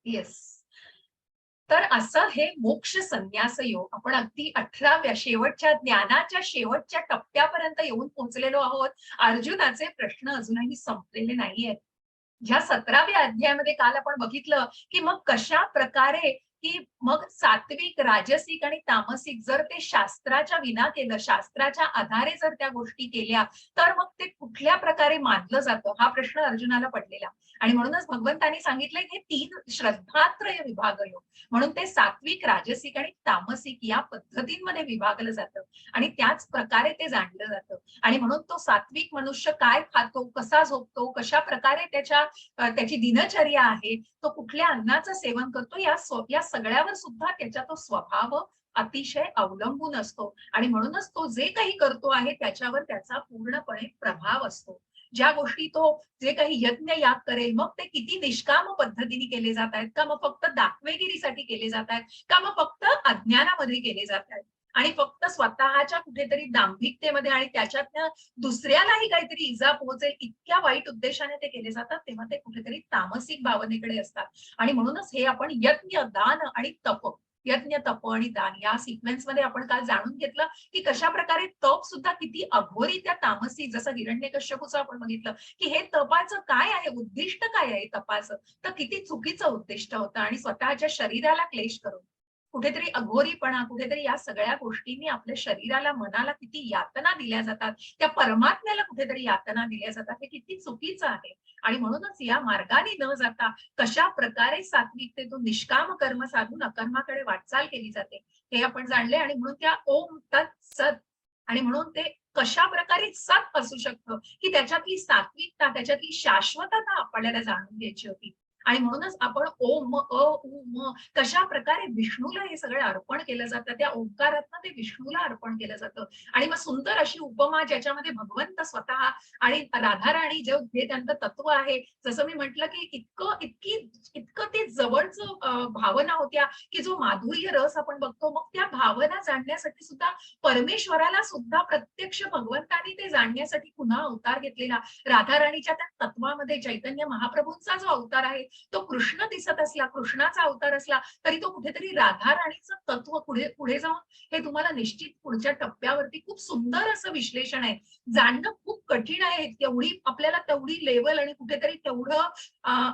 Yes. तर असं हे मोक्ष संन्यास योग आपण अगदी 18व्या शेवटच्या ज्ञानाच्या शेवटच्या टप्प्यापर्यंत येऊन पोहोचलेलो आहोत. अर्जुनाचे प्रश्न अजूनही संपलेले नाहीयेत. ह्या 17व्या अध्यायामध्ये काल आपण बघितलं, की मग कशा प्रकारे की मग सात्विक, राजसिक आणि तामसिक जर ते शास्त्राच्या विना केलं, शास्त्राच्या आधारे जर त्या गोष्टी केल्या, तर मग ते कुठल्या प्रकारे मानलं जातं, हा प्रश्न अर्जुनाला पडलेला. आणि म्हणूनच भगवंतांनी सांगितलंय हे 3 श्रद्धात्रय विभाग योग. म्हणून ते सात्विक, राजसिक आणि तामसिक या पद्धतींमध्ये विभागलं जातं आणि त्याच प्रकारे ते जाणलं जातं. आणि म्हणून तो सात्विक मनुष्य काय खातो, कसा झोपतो, कशा प्रकारे त्याची दिनचर्या आहे, तो कुठल्या अन्नाचं सेवन करतो, या सगळ्यावर सुद्धा त्याचा तो स्वभाव अतिशय अवलंबून असतो आणि म्हणूनच तो जे काही करतो आहे त्याच्यावर त्याचा पूर्णपणे प्रभाव असतो. ज्या गोष्टी तो जे काही यज्ञ याग करेल, मग ते किती निष्काम पद्धतीने केले जात आहेत का मग फक्त दाखवेगिरीसाठी केले जात आहेत का मग फक्त अज्ञानामध्ये केले जात आहेत आणि फक्त स्वतःच्या कुठेतरी दांभिकतेमध्ये आणि त्याच्यातनं दुसऱ्यालाही काहीतरी इजा पोहोचेल इतक्या वाईट उद्देशाने ते केले जातात, तेव्हा ते कुठेतरी तामसिक भावनेकडे असतात. आणि म्हणूनच हे आपण यज्ञ, दान आणि तप, यज्ञ, तप आणि दान या सिक्वेन्स मध्ये आपण काल जाणून घेतलं, की कशा प्रकारे तप सुद्धा किती अघोरी त्या तामसी, जसं हिरण्यकश्यपूचं आपण बघितलं, की हे तपाचं काय आहे, उद्दिष्ट काय आहे तपाचं, तर किती चुकीचं उद्दिष्ट होतं आणि स्वतःच्या शरीराला क्लेश करून कुठेतरी अघोरीपणा, कुठेतरी या सगळ्या गोष्टींनी आपल्या शरीराला, मनाला किती यातना दिल्या जातात, त्या परमात्म्याला कुठेतरी यातना दिल्या जातात, हे किती चुकीचं आहे. आणि म्हणूनच या मार्गाने न जाता कशा प्रकारे सात्विकतेतून निष्काम कर्म साधून अकर्माकडे वाटचाल केली जाते, हे आपण जाणले. आणि म्हणून त्या ओम तत् सत आणि म्हणून ते कशा प्रकारे सत असू शकतं, की त्याच्यातली सात्विकता, त्याच्यातली शाश्वतता आपल्याला जाणून घ्यायची होती. आणि म्हणूनच आपण ओम, अ, उ, म कशा प्रकारे विष्णूला हे सगळं अर्पण केलं जातं, त्या ओंकारातनं ते विष्णूला अर्पण केलं जातं. आणि मग सुंदर अशी उपमा ज्याच्यामध्ये भगवंत स्वतः आणि राधा-राणी जे त्यांचं तत्व आहे, जसं मी म्हटलं, की इतकं ते जवळचं भावना होत्या, की जो माधुर्य रस आपण बघतो, मग त्या भावना जाणण्यासाठी सुद्धा परमेश्वराला सुद्धा प्रत्यक्ष भगवंतानी ते जाणण्यासाठी पुन्हा अवतार घेतलेला. राधा-राणीच्या त्या तत्वामध्ये चैतन्य महाप्रभूंचा जो अवतार आहे, तो कृष्ण दिसत असला, कृष्णाचा अवतार असला, तरी तो कुठेतरी राधा-राणीचं तत्व पुढे पुढे जाऊन हे तुम्हाला निश्चित पुढच्या टप्प्यावरती खूप सुंदर असं विश्लेषण आहे. जाणणं खूप कठीण आहे. तेवढी लेव्हल आणि कुठेतरी तेवढं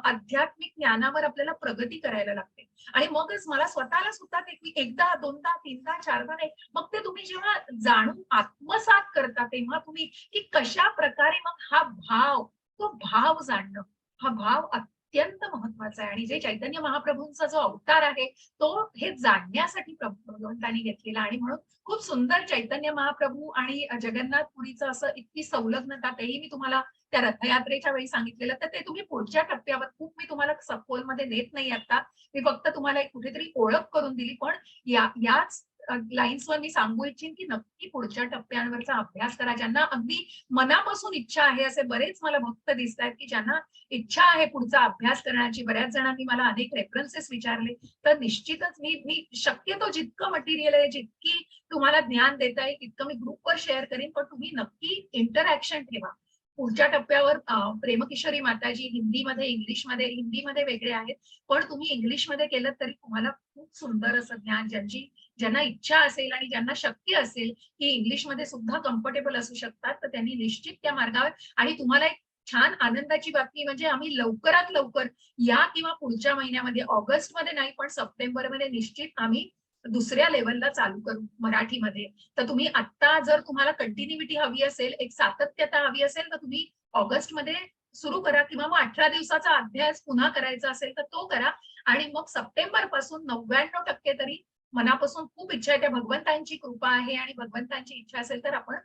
आध्यात्मिक ज्ञानावर आपल्याला प्रगती करायला लागते. आणि मगच मला स्वतःला सुद्धा ते की एकदा, दोनदा, तीनदा, चारदा नाही, मग ते तुम्ही जेव्हा जाणून आत्मसात करता, तेव्हा तुम्ही की कशा प्रकारे मग तो भाव जाणणं, हा भाव अत्यंत महत्वाचा आहे. आणि जे चैतन्य महाप्रभूंचा जो अवतार आहे, तो हे जाणण्यासाठी भगवंतांनी घेतलेला. आणि म्हणून खूप सुंदर चैतन्य महाप्रभू आणि जगन्नाथपुरीचं असं इतकी संलग्नता, तेही मी तुम्हाला त्या रथयात्रेच्या वेळी सांगितलेलं. तर ते तुम्ही पुढच्या टप्प्यावर खूप मी तुम्हाला सखोलमध्ये नेत नाही आता. मी फक्त तुम्हाला एक कुठेतरी ओळख करून दिली. पण याच लाईन्सवर मी सांगू इच्छिन, की नक्की पुढच्या टप्प्यांवरचा अभ्यास करा. ज्यांना अगदी मनापासून इच्छा आहे, असे बरेच मला भक्त दिसतायत, की ज्यांना इच्छा आहे पुढचा अभ्यास करण्याची. बऱ्याच जणांनी मला अनेक रेफरन्सेस विचारले. तर निश्चितच मी मी शक्यतो जितकं मटेरियल आहे, जितकी तुम्हाला ज्ञान देता येईल, तितकं मी ग्रुपवर शेअर करीन. पण तुम्ही नक्की इंटरॅक्शन ठेवा. पुढच्या टप्प्यावर प्रेमकिशोरी माताजी हिंदीमध्ये वेगळे आहेत. पण तुम्ही इंग्लिशमध्ये केलं तरी तुम्हाला खूप सुंदर असं ज्ञान, ज्यांना इच्छा असेल आणि ज्यांना शक्य असेल, की इंग्लिशमध्ये सुद्धा कम्फर्टेबल असू शकतात, तर त्यांनी निश्चित त्या मार्गावर. आणि तुम्हाला एक छान आनंदाची बातमी म्हणजे आम्ही लवकरात लवकर या किंवा पुढच्या महिन्यामध्ये, ऑगस्टमध्ये नाही पण सप्टेंबरमध्ये निश्चित आम्ही दुसऱ्या लेव्हलला चालू करू मराठीमध्ये. तर तुम्ही आत्ता जर तुम्हाला कंटिन्यूटी हवी असेल, एक सातत्यता हवी असेल, तर तुम्ही ऑगस्टमध्ये सुरू करा किंवा मग 18 दिवसाचा अभ्यास पुन्हा करायचा असेल तर तो करा. आणि मग सप्टेंबर पासून 99% तरी मनापासून खूप इच्छा आहे, त्या भगवंतांची कृपा आहे आणि भगवंतांची इच्छा असेल तर आपण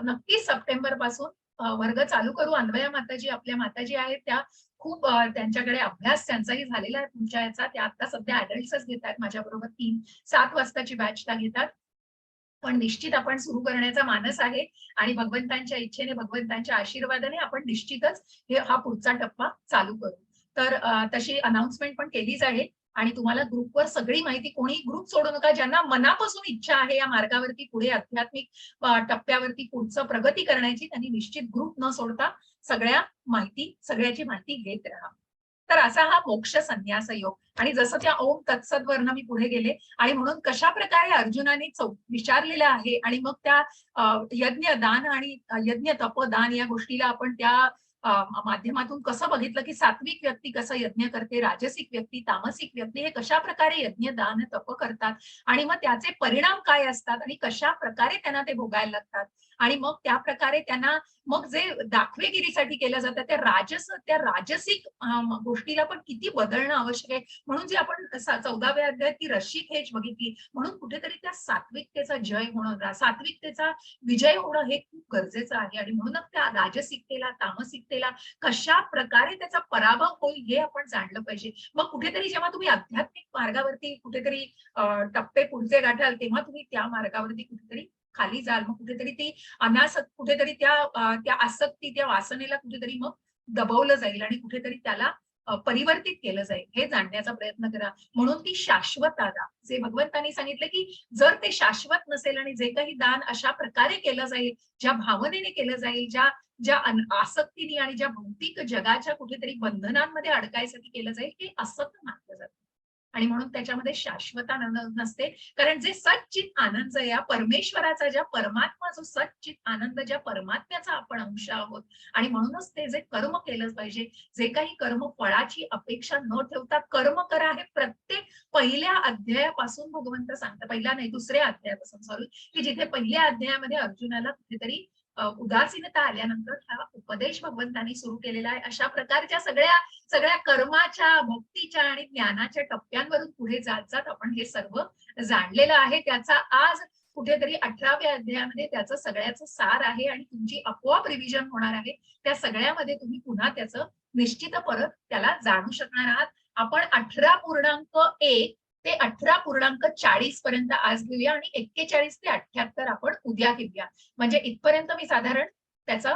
नक्कीच सप्टेंबर पासून वर्ग चालू करू. अन्वया माताजी आपल्या माताजी आहेत त्या खूप त्यांच्याकडे अभ्यास त्यांचाही झालेला आहे तुमच्या याचा. त्या आता सध्या अडल्ट्सच घेतात माझ्याबरोबर 3-7 वाजताची बॅच त्या घेतात. पण निश्चित आपण सुरू करण्याचा मानस आहे आणि भगवंतांच्या इच्छेने, भगवंतांच्या आशीर्वादाने आपण निश्चितच हा पुढचा टप्पा चालू करू. तर तशी अनाउन्समेंट पण केलीच आहे आणि तुम्हाला ग्रुपवर सगळी माहिती, कोणी ग्रुप सोडू नका. ज्यांना मनापासून इच्छा आहे या मार्गावरती पुढे आध्यात्मिक टप्प्यावरती पुढचं प्रगती करण्याची, त्यांनी निश्चित ग्रुप न सोडता सगळ्याची माहिती घेत राहा. तर असा हा मोक्ष संन्यास योग. आणि जसं त्या ओम तत्सदवरनं मी पुढे गेले आणि म्हणून कशा प्रकारे अर्जुनाने विचारलेलं आहे आणि मग त्या यज्ञ दान आणि यज्ञ तपदान या गोष्टीला आपण त्या माध्यमातून कसं बघितलं की सात्विक व्यक्ती कसं यज्ञ करते, राजसिक व्यक्ती, तामसिक व्यक्ती हे कशा प्रकारे यज्ञ दान तप करतात आणि मग त्याचे परिणाम काय असतात आणि कशा प्रकारे त्यांना ते भोगायला लागतात आणि मग त्या प्रकारे त्यांना मग जे दाखवेगिरीसाठी केलं जातं त्या राजसिक गोष्टीला पण किती बदलणं आवश्यक आहे. म्हणून जे आपण 14व्या अध्यायात ती रश्मिकेश बघितली, म्हणून कुठेतरी त्या सात्विकतेचा जय होणं, सात्विकतेचा विजय होणं हे खूप गरजेचं आहे आणि म्हणूनच त्या राजसिकतेला, तामसिकतेला कशा प्रकारे त्याचा पराभव होईल हे आपण जाणलं पाहिजे. मग कुठेतरी जेव्हा तुम्ही आध्यात्मिक मार्गावरती कुठेतरी टप्पे पुढचे गाठाल तेव्हा तुम्ही त्या मार्गावरती कुठेतरी खाली जाल. मग कुठेतरी ती कुठेतरी त्या आसक्ती, त्या वासनेला कुठेतरी मग दबवलं जाईल आणि कुठेतरी त्याला परिवर्तित केलं जाईल हे जाणण्याचा प्रयत्न करा. म्हणून ती शाश्वतता जे भगवंतांनी सांगितलं की जर ते शाश्वत नसेल आणि जे काही दान अशा प्रकारे केलं जाईल, ज्या भावनेने केलं जाईल, ज्या ज्या आसक्तीने आणि ज्या भौतिक जगाच्या कुठेतरी बंधनांमध्ये अडकायसाठी केलं जाईल ते असत मानलं जातं आणि म्हणून त्याच्यामध्ये शाश्वत आनंद नसते. कारण जे सच्चित आनंद या परमेश्वराचा, ज्या परमात्मा जो सच्चित आनंद, ज्या परमात्म्याचा आपण अंश आहोत आणि म्हणूनच ते जे कर्म केलं पाहिजे, जे काही कर्म फळाची अपेक्षा न ठेवता कर्म करा हे प्रत्येक पहिल्या अध्यायापासून भगवंत सांगतात. पहिल्या नाही, दुसऱ्या अध्यायापासून सॉरी, की जिथे पहिल्या अध्यायामध्ये अर्जुनाला कुठेतरी उदासीनता आल्यानंतर हा उपदेश भगवंतांनी सुरू केलेला आहे. अशा प्रकारच्या सगळ्या सगळ्या कर्माच्या, भक्तीच्या आणि ज्ञानाच्या टप्प्यांवरून पुढे जात जात आपण हे सर्व जाणलेलं आहे. त्याचा आज कुठेतरी 18व्या अध्यायामध्ये त्याचं सगळ्याचं सार आहे आणि तुमची आपोआप रिव्हिजन होणार आहे. त्या सगळ्यामध्ये तुम्ही पुन्हा त्याचं निश्चित परत त्याला जाणू शकणार आहात. आपण 18.1 ते 18.40 पर्यंत आज घेऊया आणि 41 ते 78 आपण उद्या घेऊया. म्हणजे इथपर्यंत मी साधारण त्याचा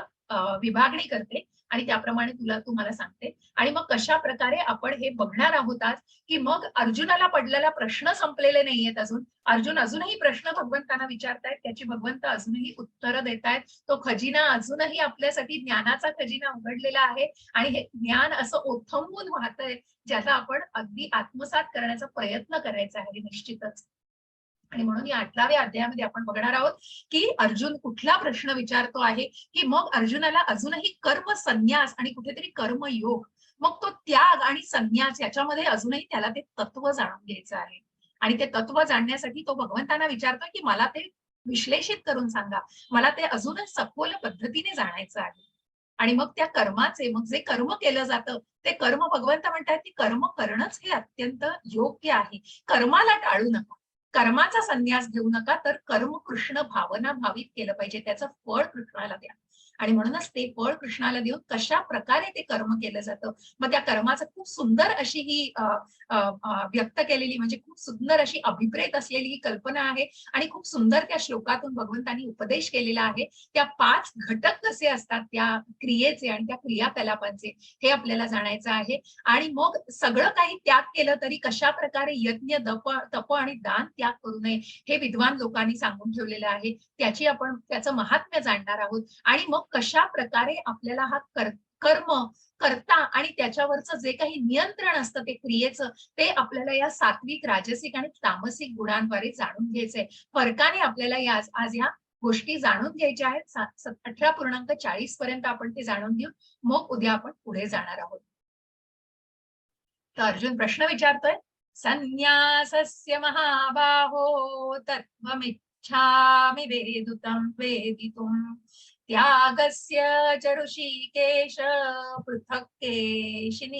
विभागणी करते आणि त्याप्रमाणे तुम्हाला सांगते आणि मग कशा प्रकारे आपण हे बघणार आहोत आज, की मग अर्जुनाला पडलेला प्रश्न संपलेले नाहीयेत अजून. अर्जुन अजूनही प्रश्न भगवंतांना विचारतायत, त्याची भगवंत अजूनही उत्तरं देतायत. तो खजिना अजूनही आपल्यासाठी ज्ञानाचा खजिना उघडलेला आहे आणि हे ज्ञान असं ओथंबून वाहतंय, ज्याचा आपण अगदी आत्मसात करण्याचा प्रयत्न करायचा आहे निश्चितच. आणि म्हणून या 18व्या अध्यायामध्ये आपण बघणार आहोत की अर्जुन कुठला प्रश्न विचारतो आहे, की मग अर्जुनाला अजूनही कर्म संन्यास आणि कुठेतरी कर्मयोग, मग तो त्याग आणि संन्यास याच्यामध्ये अजूनही त्याला ते तत्व जाणून घ्यायचं आहे. आणि ते तत्व जाणण्यासाठी तो भगवंतांना विचारतो की मला ते विश्लेषित करून सांगा, मला ते अजूनच सखोल पद्धतीने जाणायचं आहे. आणि मग त्या कर्माचे, मग जे कर्म केलं जातं ते कर्म भगवंत म्हणतात की कर्म करणंच हे अत्यंत योग्य आहे. कर्माला टाळू नका, कर्माचा संन्यास घेऊ नका, तर कर्म कृष्ण भावना भावित केलं पाहिजे, त्याचं फळ कृष्णाला द्या. आणि म्हणूनच ते फळ कृष्णाला देऊन कशा प्रकारे ते कर्म केलं जातं, मग त्या कर्माचं खूप सुंदर अशी ही व्यक्त केलेली, म्हणजे खूप सुंदर अशी अभिप्रेत असलेली ही कल्पना आहे आणि खूप सुंदर त्या श्लोकातून भगवंतांनी उपदेश केलेला आहे. त्या 5 घटक कसे असतात त्या क्रियेचे आणि त्या क्रियाकलापांचे हे आपल्याला जाणायचं आहे. आणि मग सगळं काही त्याग केलं तरी कशा प्रकारे यज्ञ, तप आणि दान त्याग करू नये हे विद्वान लोकांनी सांगून ठेवलेलं आहे. त्याचं महात्म्य जाणणार आहोत आणि मग कशा प्रकारे आपल्याला हा कर्म करता आणि त्याच्यावरचं जे काही नियंत्रण असतं ते क्रियेचं, ते आपल्याला या सात्विक, राजसिक आणि तामसिक गुणांद्वारे जाणून घ्यायचंय. फरकाने आपल्याला आज ह्या गोष्टी जाणून घ्यायच्या आहेत. 18.40 पर्यंत आपण ते जाणून घेऊ, मग उद्या आपण पुढे जाणार आहोत. तर अर्जुन प्रश्न विचारतोय, संन्यासस्य महाबाहो तत्त्वमिच्छामि वेदितुम् त्यागस्य च ऋषिकेश पृथक्केशिनि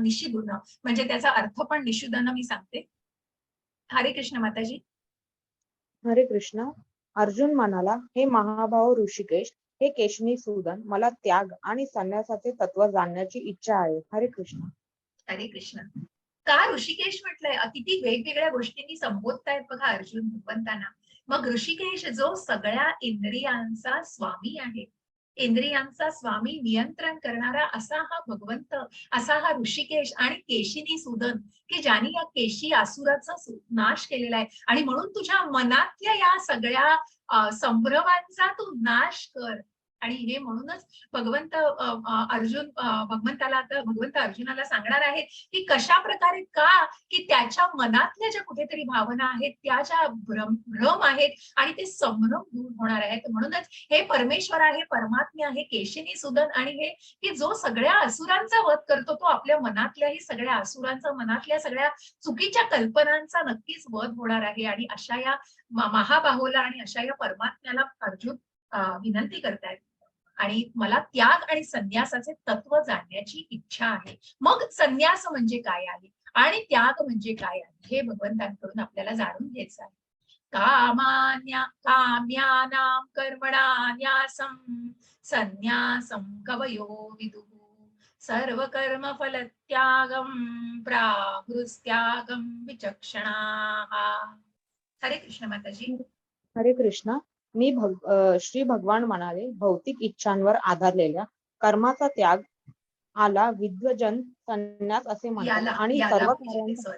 निषिधुन. म्हणजे त्याचा अर्थ पण निषुधन मी सांगते. हरे कृष्ण माताजी. हरे कृष्ण. अर्जुन म्हणाला, हे महाभाव ऋषिकेश, हे केशनीसूदन, मला त्याग आणि संन्यासाचे तत्व जाणण्याची इच्छा आहे. हरे कृष्ण. हरे कृष्ण. का ऋषिकेश म्हटलंय? किती वेगवेगळ्या गोष्टींनी संबोधतायत बघा अर्जुन भगवंतांना. मग ऋषिकेश जो सगळ्या इंद्रियांचा स्वामी आहे, इंद्रियांचा स्वामी, नियंत्रण करणारा असा हा भगवंत, असा हा ऋषिकेश आणि केशिनी सूदन, की ज्याने या केशी असुराचा नाश केलेला आहे. आणि म्हणून तुझ्या मनातल्या या सगळ्या संभ्रमांचा तू नाश कर आणि हे म्हणूनच भगवंत अर्जुनाला सांगणार आहेत की कशा प्रकारे का की त्याच्या मनातल्या ज्या कुठेतरी भावना आहेत त्या ज्या भ्रम आहेत आणि ते संभ्रम दूर होणार आहेत. म्हणूनच हे परमेश्वर आहे, परमात्मा आहे, केशिनी सुदन आणि हे की जो सगळ्या असुरांचा वध करतो तो आपल्या मनातल्याही सगळ्या असुरांचा, मनातल्या सगळ्या चुकीच्या कल्पनांचा नक्कीच वध होणार आहे. आणि अशा या महाबाहोला आणि अशा या परमात्म्याला अर्जुन विनंती करतायत आणि मला त्याग आणि संन्यासाचे तत्व जाणण्याची इच्छा आहे. मग संन्यास म्हणजे काय आहे आणि त्याग म्हणजे काय आहे हे भगवंतांकडून आपल्याला जाणून घ्यायचं आहे. काम्यानां कर्मणान्यासं संन्यासं कवयो विदुः सर्वकर्म फलत्यागं प्राहुस्त्यागं विचक्षणाः. हरे कृष्ण माताजी. हरे कृष्ण. श्री भगवान म्हणाले, भौतिक इच्छांवर आधारलेल्या कर्माचा त्याग आला विद्वजन संन्यास असे म्हणतात आणि सर्व कार्यांचा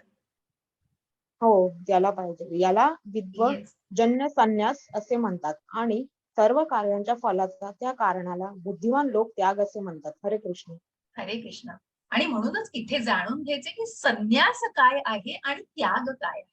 याला पाहिजे याला विद्वजन्य संन्यास असे म्हणतात आणि सर्व कार्यांच्या फलाचा त्या कारणाला बुद्धिमान लोक त्याग असे म्हणतात. हरे कृष्ण. हरे कृष्ण. आणि म्हणूनच इथे जाणून घ्यायचे की संन्यास काय आहे आणि त्याग काय आहे.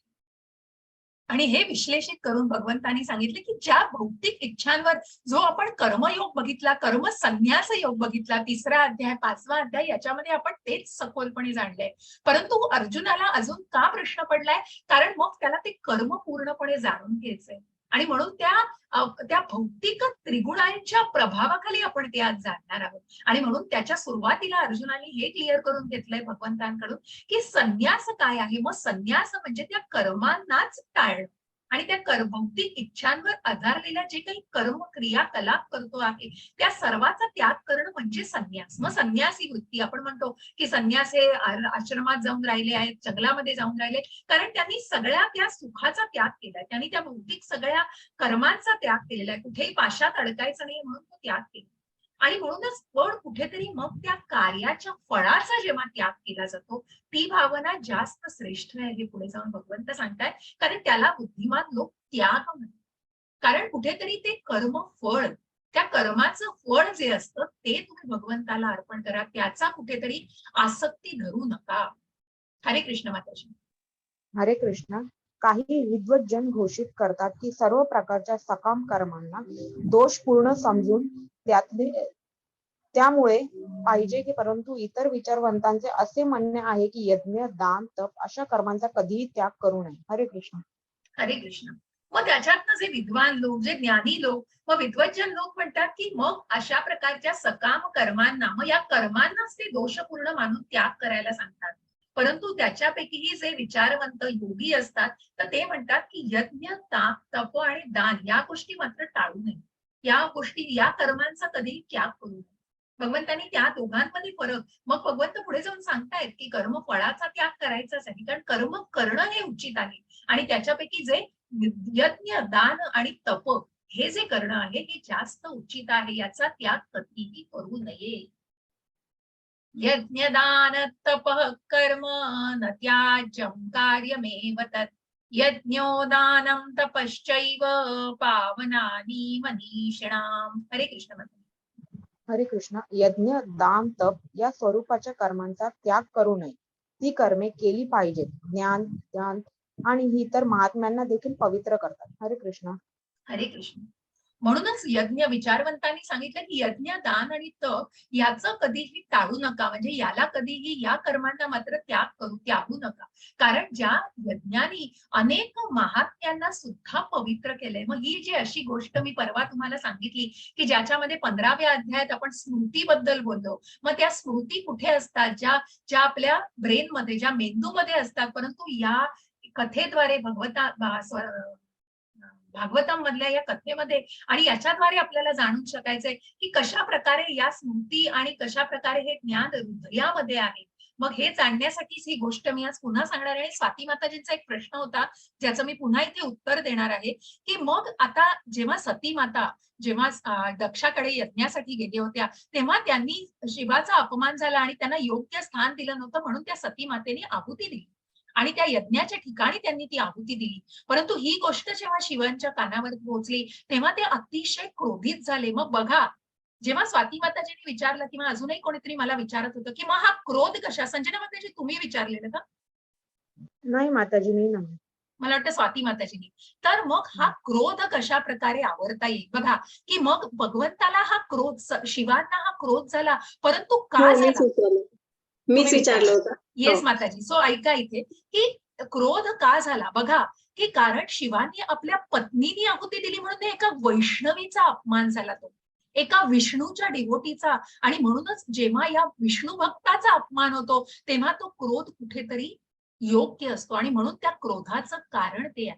आणि हे विश्लेषित करून भगवंतांनी सांगितले की ज्या भौतिक इच्छांवर जो आपण कर्मयोग बघितला, कर्म संन्यास योग बघितला, 3रा अध्याय 5वा अध्याय याच्यामध्ये आपण तेच सखोलपणे जाणलंय. परंतु अर्जुनाला अजून का प्रश्न पडलाय, कारण मग त्याला ते कर्म पूर्णपणे जाणून घ्यायचंय आणि म्हणून त्या भौतिक त्रिगुणांच्या प्रभावाखाली आपण ते आज जाणणार आहोत. आणि म्हणून त्याच्या सुरुवातीला अर्जुनाने हे क्लिअर करून घेतलंय भगवंतांकडून की संन्यास काय आहे. मग संन्यास म्हणजे त्या कर्मांनाच टाळणं आणि त्या भौतिक इच्छांवर आधारलेल्या जे काही कर्म क्रियाकलाप करतो आहे त्या सर्वाचा त्याग करणं म्हणजे संन्यास. मग संन्यासी वृत्ती आपण म्हणतो की संन्यास हे आश्रमात जाऊन राहिले आहेत, जंगलामध्ये जाऊन राहिले, कारण त्यांनी सगळ्या त्या सुखाचा त्याग केलाय, त्यांनी त्या भौतिक सगळ्या कर्मांचा त्याग केलेला आहे, कुठेही पाशात अडकायचं नाही म्हणून तो त्याग केला. आणि म्हणूनच पण कुठेतरी मग त्या कार्याच्या फळाचा जेव्हा त्याग केला जातो ती भावना जास्त श्रेष्ठ आहे हे पुढे जाऊन भगवंत सांगताय, कारण त्याला बुद्धिमान लोक त्याग म्हणतात. कारण कुठेतरी ते कर्म फळ, त्या कर्माचं फळ जे असतं ते तुम्ही भगवंताला अर्पण करा, त्याचा कुठेतरी आसक्ती धरू नका. हरे कृष्ण माताजी. हरे कृष्ण. काही विद्वज्जन घोषित करतात की सर्व प्रकारच्या सकाम कर्मांना दोषपूर्ण समजून त्यामुळे पाहिजे की, परंतु इतर विचारवंतांचे असे म्हणणे आहे की यज्ञ, दान, तप अशा कर्मांचा कधीही त्याग करू नये. हरे कृष्ण. हरे कृष्ण. मग त्याच्यातनं जे विद्वान लोक, जे ज्ञानी लोक, मग विद्वज्जन लोक म्हणतात की मग अशा प्रकारच्या सकाम कर्मांना, मग या कर्मांनाच ते दोषपूर्ण मानून त्याग करायला सांगतात. परंतु त्याच्यापैकीही जे विचारवंत योगी असतात तर ते म्हणतात की यज्ञ, तप आणि दान या गोष्टी मात्र टाळू नये, या गोष्टी, या कर्मांचा कधीही त्याग करू नये. भगवंतांनी त्या दोघांमध्ये फरक, मग भगवंत पुढे जाऊन सांगतायत की कर्म फळाचा त्याग करायचाच आहे, कारण कर्म करणं हे उचित आहे आणि त्याच्यापैकी जे यज्ञ, दान आणि तप हे जे करणं आहे हे जास्त उचित आहे, याचा त्याग कधीही करू नये. यज्ञ दान तप कर्म न त्याज्यं कार्यमेव तत् यज्ञो दानं तपश्चैव पावनानि मनीषिणाम्. हरे कृष्ण. हरे कृष्ण. यज्ञ, दान, तप या स्वरूपाच्या कर्मांचा त्याग करू नये, ती कर्मे केली पाहिजेत. ज्ञान, ध्यान आणि ही तर महात्म्यांना देखील पवित्र करतात. हरे कृष्ण. हरे कृष्ण. म्हणूनच यज्ञ, विचारवंतांनी सांगितलं की यज्ञ, दान आणि तप याचं कधीही टाळू नका, म्हणजे याला कधीही, या कर्मांना मात्र त्यागू नका, कारण ज्या यज्ञानी अनेक महात्म्यांना सुद्धा पवित्र केलंय. मग ही जी अशी गोष्ट मी परवा तुम्हाला सांगितली की ज्याच्यामध्ये 15व्या अध्यायात आपण स्मृतीबद्दल बोललो, मग त्या स्मृती कुठे असतात, ज्या आपल्या ब्रेनमध्ये, ज्या मेंदूमध्ये असतात, परंतु या कथेद्वारे भागवतम मधल्या या कथेमध्ये आणि याच्याद्वारे आपल्याला जाणून शकायचंय की कशा प्रकारे या स्मृती आणि कशा प्रकारे हे ज्ञान हृदयामध्ये आहे. मग हे जाणण्यासाठीच ही गोष्ट मी आज पुन्हा सांगणार आहे. स्वाती माताजींचा एक प्रश्न होता ज्याचं मी पुन्हा इथे उत्तर देणार आहे की मग आता जेव्हा सती माता जेव्हा दक्षाकडे यज्ञासाठी गेल्या होत्या तेव्हा त्यांनी शिवाचा अपमान झाला आणि त्यांना योग्य स्थान दिलं नव्हतं, म्हणून त्या सती मातेने आहुती दिली आणि त्या यज्ञाच्या ठिकाणी त्यांनी ती आहुती दिली. परंतु ही गोष्ट जेव्हा शिवांच्या कानावर पोहोचली तेव्हा ते अतिशय क्रोधित झाले. मग बघा जेव्हा स्वाती माताजींनी विचारलं किंवा अजूनही कोणीतरी मला विचारत होतं की मग हा क्रोध कशा, संजना माताजी तुम्ही विचारलेलं का? नाही माताजी, मी नाही. मला वाटतं स्वाती माताजींनी. तर मग हा क्रोध कशा प्रकारे आवरता येईल बघा, की मग भगवंताला हा क्रोध शिवांना हा क्रोध झाला, परंतु का हो, मीच झाला? विचारलं. मीच तुम्ही विचारलं विचारलं. होतं. हो. येस माताजी. सो ऐका इथे, की क्रोध का झाला? बघा, की कारण शिवानी आपल्या पत्नीनी आहुती दिली म्हणून एका वैष्णवीचा अपमान झाला तो. एका विष्णूच्या डिव्होटीचा आणि म्हणूनच जेव्हा या विष्णू भक्ताचा अपमान होतो, तेव्हा तो क्रोध कुठेतरी योग्य असतो आणि म्हणून त्या क्रोधाचं कारण ते आहे.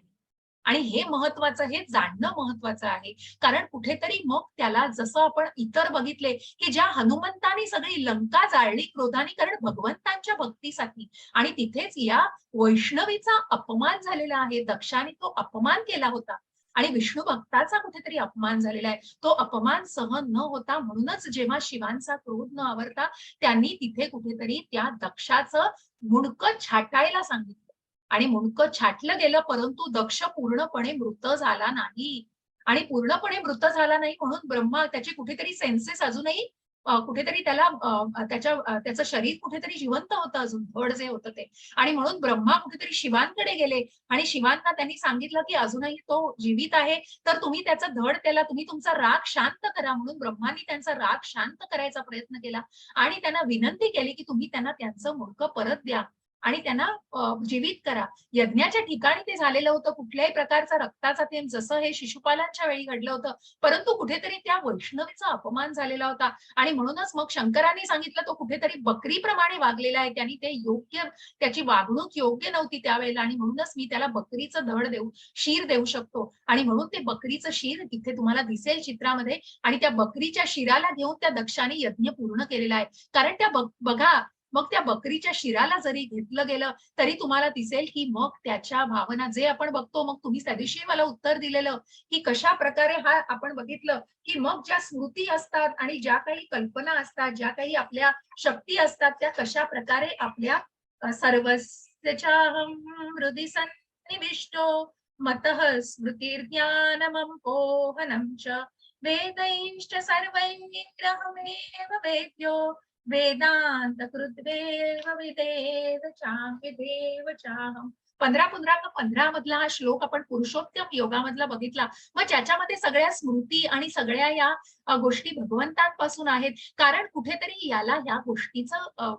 आणि हे महत्वाचं, हे जाणणं महत्वाचं आहे. कारण कुठेतरी मग त्याला जसं आपण इतर बघितले, की ज्या हनुमंतानी सगळी लंका जाळली क्रोधाने कारण भगवंतांच्या भक्तीसाठी आणि तिथेच या वैष्णवीचा अपमान झालेला आहे. दक्षाने तो अपमान केला होता आणि विष्णू भक्ताचा कुठेतरी अपमान झालेला आहे. तो अपमान सहन न होता म्हणूनच जेव्हा शिवांचा क्रोध न आवरता त्यांनी तिथे कुठेतरी त्या दक्षाचं मुंडकं छाटायला सांगितलं आणि मुंडकं छाटलं गेलं, परंतु दक्ष पूर्णपणे मृत झाला नाही. आणि पूर्णपणे मृत झाला नाही म्हणून ब्रह्मा त्याची कुठेतरी सेन्सेस अजूनही कुठेतरी त्याला त्याचं शरीर कुठेतरी जिवंत होतं अजून, धड जे होतं ते. आणि म्हणून ब्रह्मा कुठेतरी शिवांकडे गेले आणि शिवांना त्यांनी सांगितलं, की अजूनही तो जीवित आहे, तर तुम्ही त्याचं धड त्याला तुम्ही तुमचा राग शांत करा. म्हणून ब्रह्मांनी त्यांचा राग शांत करायचा प्रयत्न केला आणि त्यांना विनंती केली, की तुम्ही त्यांना त्यांचं मुंडकं परत द्या आणि त्यांना जीवित करा. यज्ञाच्या ठिकाणी ते झालेलं होतं, कुठल्याही प्रकारचा रक्ताचा थेंब जसं हे शिशुपालांच्या वेळी घडलं होतं, परंतु कुठेतरी त्या वैष्णवीचा अपमान झालेला होता आणि म्हणूनच मग शंकरांनी सांगितलं तो कुठेतरी बकरीप्रमाणे वागलेला आहे. त्यांनी ते योग्य, त्याची वागणूक योग्य नव्हती त्यावेळेला आणि म्हणूनच मी त्याला बकरीचं धड देऊ, शीर देऊ शकतो आणि म्हणून ते बकरीचं शीर तिथे तुम्हाला दिसेल चित्रामध्ये आणि त्या बकरीच्या शिराला घेऊन त्या दक्षाने यज्ञ पूर्ण केलेला आहे. कारण त्या बघा, मग त्या बकरीच्या शिराला जरी घेतलं गेलं तरी तुम्हाला दिसेल, की मग त्याच्या भावना जे आपण बघतो, मग तुम्ही त्या दिवशी मला उत्तर दिलेलं, की कशा प्रकारे हा आपण बघितलं, की मग ज्या स्मृती असतात आणि ज्या काही कल्पना असतात, ज्या काही आपल्या शक्ती असतात, त्या कशा प्रकारे आपल्या सर्वस्याहं हृदि सन्निविष्टो मतः स्मृतिर्ज्ञानमं पोहनं च वेदैश्च सर्वैरहमेव वेद्यो वेदांत कृद्वेव विदेव चाहम. 15 मधला हा श्लोक आपण पुरुषोत्तम योगामधला बघितला. मग ज्याच्यामध्ये सगळ्या स्मृती आणि सगळ्या या गोष्टी भगवंतांपासून आहेत. कारण कुठेतरी याला या गोष्टीचं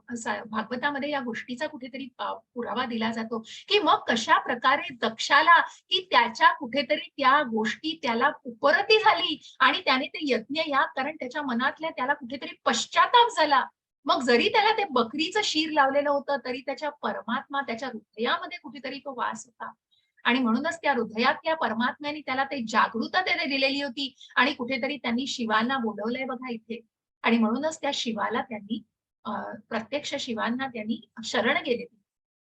भागवतामध्ये या गोष्टीचा कुठेतरी पुरावा दिला जातो, की मग कशा प्रकारे दक्षाला, की त्याच्या कुठेतरी त्या गोष्टी त्याला उपरती झाली आणि त्याने ते यज्ञ या कारण त्याच्या मनातल्या त्याला कुठेतरी पश्चाताप झाला. मग जरी त्याला ते बकरीचं शीर लावलेलं होतं, तरी त्याच्या परमात्मा त्याच्या हृदयामध्ये कुठेतरी तो वास होता. आणि म्हणूनच त्या हृदयात त्या परमात्म्याने त्याला ते जागृतता त्याने दिलेली होती आणि कुठेतरी त्यांनी शिवांना बोलवलंय बघा इथे. आणि म्हणूनच त्या शिवाला त्यांनी प्रत्यक्ष शिवांना त्यांनी शरण गेले,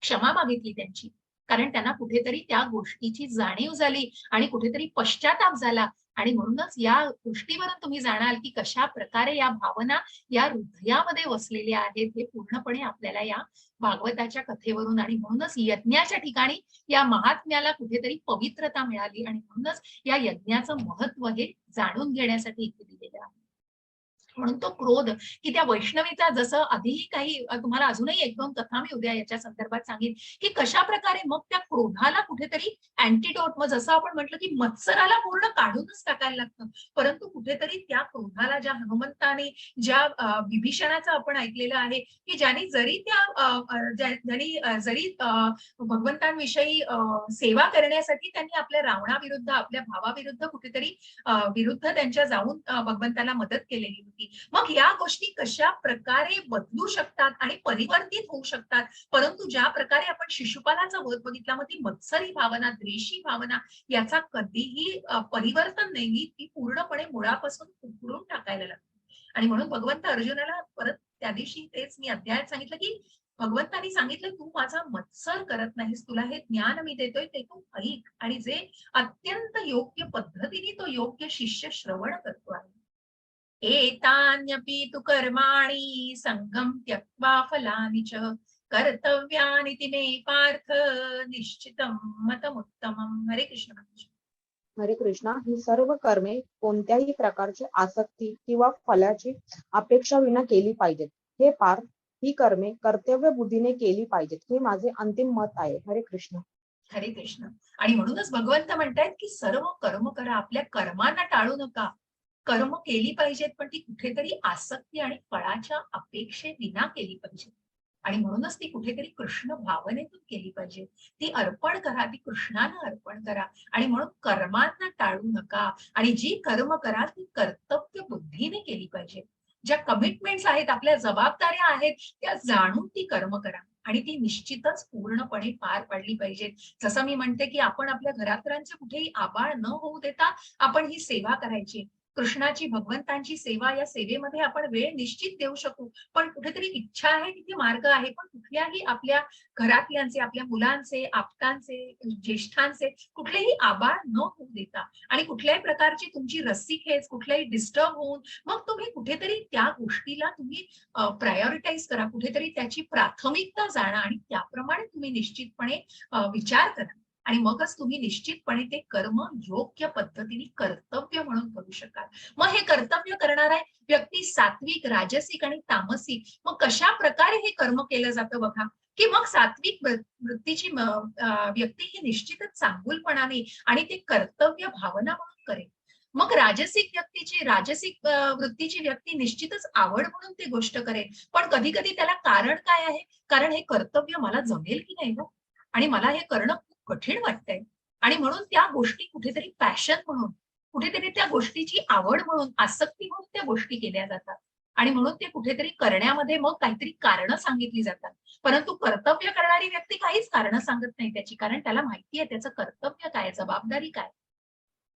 क्षमा मागितली त्यांची. कारण त्यांना कुठेतरी त्या गोष्टीची जाणीव झाली आणि कुठेतरी पश्चाताप झाला. आणि म्हणूनच या गोष्टीवरून तुम्ही जाणाल, की कशा प्रकारे या भावना या हृदयामध्ये वसलेल्या आहेत, हे पूर्णपणे आपल्याला या भागवताच्या कथेवरून आणि म्हणूनच यज्ञाच्या ठिकाणी या महात्म्याला कुठेतरी पवित्रता मिळाली आणि म्हणूनच या यज्ञाचं महत्व हे जाणून घेण्यासाठी इथे दिलेलं आहे. म्हणून तो क्रोध, की त्या वैष्णवीचा जसं आधीही काही तुम्हाला अजूनही 1-2 कथा मी उद्या याच्या संदर्भात सांगेन, की कशा प्रकारे मग त्या क्रोधाला कुठेतरी अँटिडोट, मग जसं आपण म्हटलं, की मत्सराला पूर्ण काढूनच टाकायला लागतं. परंतु कुठेतरी त्या क्रोधाला ज्या हनुमंताने, ज्या विभीषणाचं आपण ऐकलेलं आहे, की ज्यांनी जरी त्या जरी भगवंतांविषयी सेवा करण्यासाठी त्यांनी आपल्या रावणाविरुद्ध, आपल्या भावाविरुद्ध कुठेतरी विरुद्ध त्यांच्या जाऊन भगवंताला मदत केलेली होती. मग या गोष्टी कशा प्रकारे बदलू शकतात आणि परिवर्तित होऊ शकतात. परंतु ज्या प्रकारे आपण शिशुपालाचा वध बघितला, मग ती मत्सरी भावना, द्वेषी भावना याचा कधीही परिवर्तन नाही, ती पूर्णपणे मुळापासून उखडून टाकायला लागते. आणि म्हणून भगवंत अर्जुनाला परत त्या दिवशी तेच मी अध्यायात सांगितलं, की भगवंतांनी सांगितलं, तू माझा मत्सर करत नाहीस, तुला हे ज्ञान मी देतोय ते तू ऐक आणि जे अत्यंत योग्य पद्धतीने तो योग्य शिष्य श्रवण करतो आहे. एतान्यपि तु कर्माणि संगम त्यक्त्वा फलानि च कर्तव्यानि ते मे पार्थ निश्चितं मतमुत्तमम्. हरे कृष्ण. हरे कृष्णा, ही सर्व कर्मे कोणत्याही प्रकारची आसक्ती किंवा फलाची अपेक्षा विना केली पाहिजेत. हे पार्थ, ही कर्मे कर्तव्य बुद्धीने केली पाहिजेत. हे माझे अंतिम मत आहे. हरे कृष्ण. हरे कृष्ण. आणि म्हणूनच भगवंत म्हणतायत की सर्व कर्म करा, आपल्या कर्मांना टाळू नका. कर्म केली पाहिजेत, पण ती कुठेतरी आसक्ती आणि फळाच्या अपेक्षेविना केली पाहिजे. आणि म्हणूनच ती कुठेतरी कृष्ण भावनेतून केली पाहिजे. ती अर्पण करा, ती कृष्णाला अर्पण करा. आणि म्हणून कर्मांना टाळू नका. आणि जी कर्म करा ती कर्तव्य बुद्धीने केली पाहिजे. ज्या कमिटमेंट्स आहेत, आपल्या जबाबदाऱ्या आहेत, त्या जाणून ती कर्म करा. आणि ती निश्चितच पूर्णपणे पार पाडली पाहिजे. जसं मी म्हणते की आपण आपल्या घरातल्यांचे कुठेही आबाळ न होऊ देता आपण ही सेवा करायची. कृष्णाची, भगवंतांची सेवा, या सेवेमध्ये आपण वेळ निश्चित देऊ शकू. पण कुठेतरी इच्छा आहे तिथे मार्ग आहे. पण कुठल्याही आपल्या घरातल्यांचे, आपल्या मुलांचे, आप्तांचे, ज्येष्ठांचे कुठलेही आबाळ न होऊ देता आणि कुठल्याही प्रकारची तुमची रस्सीखेच, कुठल्याही डिस्टर्ब होऊन मग तुम्ही कुठेतरी त्या गोष्टीला तुम्ही प्रायोरिटाईज करा. कुठेतरी त्याची प्राथमिकता जाणा आणि त्याप्रमाणे तुम्ही निश्चितपणे विचार करा. आणि मगच तुम्ही निश्चितपणे ते कर्म योग्य पद्धतीने कर्तव्य म्हणून करू शकाल. मग हे कर्तव्य करणारा व्यक्ती सात्विक, राजसिक आणि तामसिक, मग कशा प्रकारे हे कर्म केलं जातं बघा. की मग सात्विक वृत्तीची व्यक्ती ही निश्चितच चांगुलपणाने आणि ते कर्तव्य भावना म्हणून करेल. मग राजसिक वृत्तीची व्यक्ती निश्चितच आवड म्हणून ती गोष्ट करेल. पण कधी कधी त्याला कारण काय आहे, कारण हे कर्तव्य मला जमेल की नाही हो, आणि मला हे करणं खूप कठीण वाटतंय. आणि म्हणून त्या गोष्टी कुठेतरी पॅशन म्हणून, कुठेतरी त्या गोष्टीची आवड म्हणून, आसक्ती म्हणून त्या गोष्टी केल्या जातात. आणि म्हणून ते कुठेतरी करण्यामध्ये मग काहीतरी कारणं सांगितली जातात. परंतु कर्तव्य करणारी व्यक्ती काहीच कारणं सांगत नाही त्याची, कारण त्याला माहिती आहे त्याचं कर्तव्य काय, जबाबदारी काय.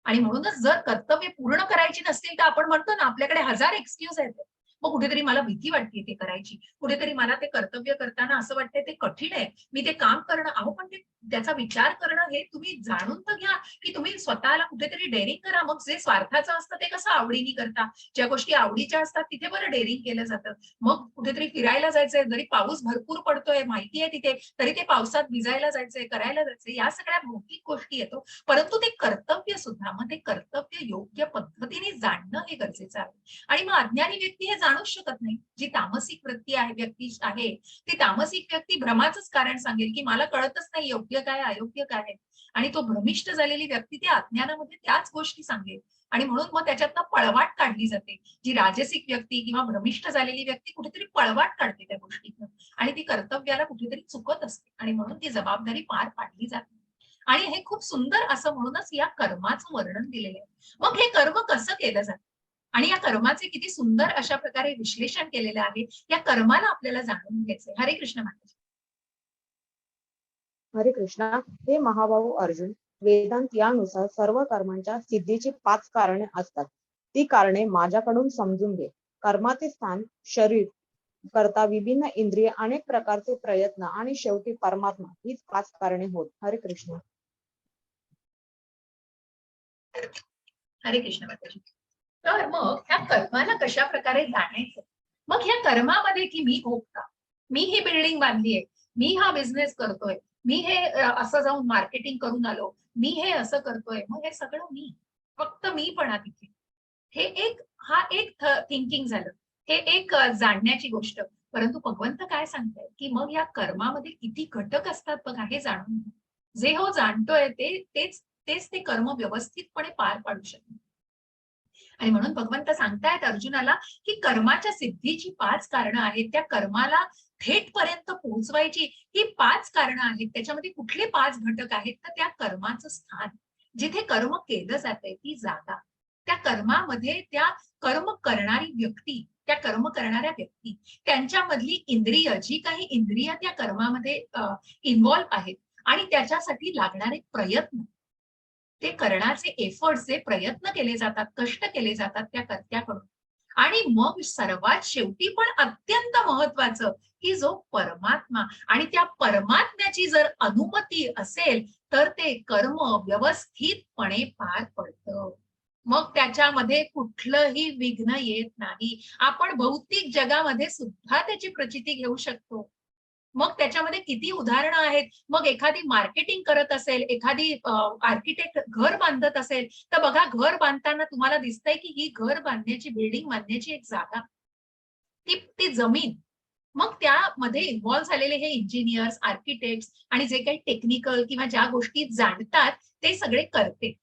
आणि म्हणूनच जर कर्तव्य पूर्ण करायची नसतील तर आपण म्हणतो ना, आपल्याकडे हजार एक्सक्यूज आहेत. मग कुठेतरी मला भीती वाटते ते करायची. कुठेतरी मला ते कर्तव्य करताना असं वाटतंय ते कठीण आहे. मी ते काम करणं, अहो पण ते त्याचा विचार करणं हे तुम्ही जाणून तर घ्या, की तुम्ही स्वतःला कुठेतरी डेअरिंग करा. मग जे स्वार्थाचं असतं ते कसं आवडीने करता. ज्या गोष्टी आवडीच्या असतात तिथे बरं डेअरिंग केलं जातं. मग कुठेतरी फिरायला जायचंय, जरी पाऊस भरपूर पडतोय, माहिती आहे तिथे, तरी ते पावसात भिजायला जायचंय, करायला जायचंय. या सगळ्या भौतिक गोष्टी येतो. परंतु ते कर्तव्य सुद्धा, मग ते कर्तव्य योग्य पद्धतीने जाणणं हे गरजेचं आहे. आणि मग अज्ञानी व्यक्ती हे जाणूच शकत नाही. जी तामसिक वृत्ती आहे, व्यक्ती आहे, ती तामसिक व्यक्ती भ्रमाचंच कारण सांगेल, की मला कळतच नाही योग्य काय, अयोग्य काय आहे. आणि तो भ्रमिष्ट झालेली व्यक्ती त्या अज्ञानामध्ये त्याच गोष्टी सांगेल. आणि म्हणून मग त्याच्यातनं पळवाट काढली जाते. जी राजसिक व्यक्ती किंवा भ्रमिष्ट झालेली व्यक्ती कुठेतरी पळवाट काढते त्या गोष्टीतनं. आणि ती कर्तव्याला कुठेतरी चुकत असते. आणि म्हणून ती जबाबदारी पार पाडली जाते. आणि हे खूप सुंदर असं म्हणूनच या कर्माचं वर्णन दिलेलं आहे. मग हे कर्म कसं केलं जातं आणि या कर्माचे किती सुंदर अशा प्रकारे विश्लेषण केलेलं आहे. या कर्माला आपल्याला जाणून घ्यायचंय. हरे कृष्ण माताजी. हरे कृष्णा, हे महाभाऊ अर्जुन, वेदांत यानुसार सर्व कर्मांच्या सिद्धीची 5 कारणे असतात. ती कारणे माझ्याकडून समजून घे. कर्माचे स्थान शरीर, करता विभिन्न इंद्रिय, अनेक प्रकारचे प्रयत्न आणि शेवटी परमात्मा, हीच 5 कारणे होत. हरे कृष्ण. हरे कृष्ण माताजी. तर मग ह्या कर्माला कशा प्रकारे जाणायचं. मग ह्या कर्मामध्ये की मी भोगता, मी ही बिल्डिंग बांधली आहे, मी हा बिझनेस करतोय, मी हे असं जाऊन मार्केटिंग करून आलो, मी हे असं करतोय, मग हे सगळं मी, फक्त मीपणा तिथे. हे एक, हा एक थिंकिंग झालं. हे एक जाणण्याची गोष्ट. परंतु भगवंत काय सांगताय, की मग या कर्मामध्ये किती घटक असतात बघा, हे जाणून घ्या. जे हो जाणतोय तेच तेच ते कर्म व्यवस्थितपणे पार पाडू शकतो. आणि म्हणून भगवंत सांगतायत अर्जुनाला, की कर्माच्या सिद्धीची 5 कारणं आहेत. त्या कर्माला थेट पर्यंत पोहोचवायची ही 5 कारणं आहेत. त्याच्यामध्ये कुठले 5 घटक आहेत, तर त्या कर्माचं स्थान, जिथे कर्म केलं जातंय ती जागा, त्या कर्मामध्ये त्या कर्म करणारी व्यक्ती, त्या कर्म करणाऱ्या व्यक्ती, त्यांच्यामधली इंद्रिय, जी काही इंद्रिय त्या कर्मामध्ये इन्व्हॉल्व आहेत, आणि त्याच्यासाठी लागणारे प्रयत्न, ते करण्याचे एफर्ट्स, जे प्रयत्न केले जातात, कष्ट केले जातात त्या कर्त्याकडून. आणि मग सर्वात शेवटी पण अत्यंत महत्वाचं, की जो परमात्मा, आणि त्या परमात्म्याची जर अनुमती असेल तर ते कर्म व्यवस्थितपणे पार पडतं. मग त्याच्यामध्ये कुठलंही विघ्न येत नाही. आपण भौतिक जगामध्ये सुद्धा त्याची प्रचिती घेऊ शकतो. मग त्याच्यामध्ये किती उदाहरणं आहेत. मग एखादी मार्केटिंग करत असेल, एखादी आर्किटेक्ट घर बांधत असेल, तर बघा घर बांधताना तुम्हाला दिसतंय की ही घर बांधण्याची, बिल्डिंग बांधण्याची एक जागा, ती ती जमीन. मग त्यामध्ये इन्व्हॉल्व झालेले हे इंजिनिअर्स, आर्किटेक्ट्स आणि जे काही टेक्निकल किंवा ज्या गोष्टी जाणतात ते सगळे करते.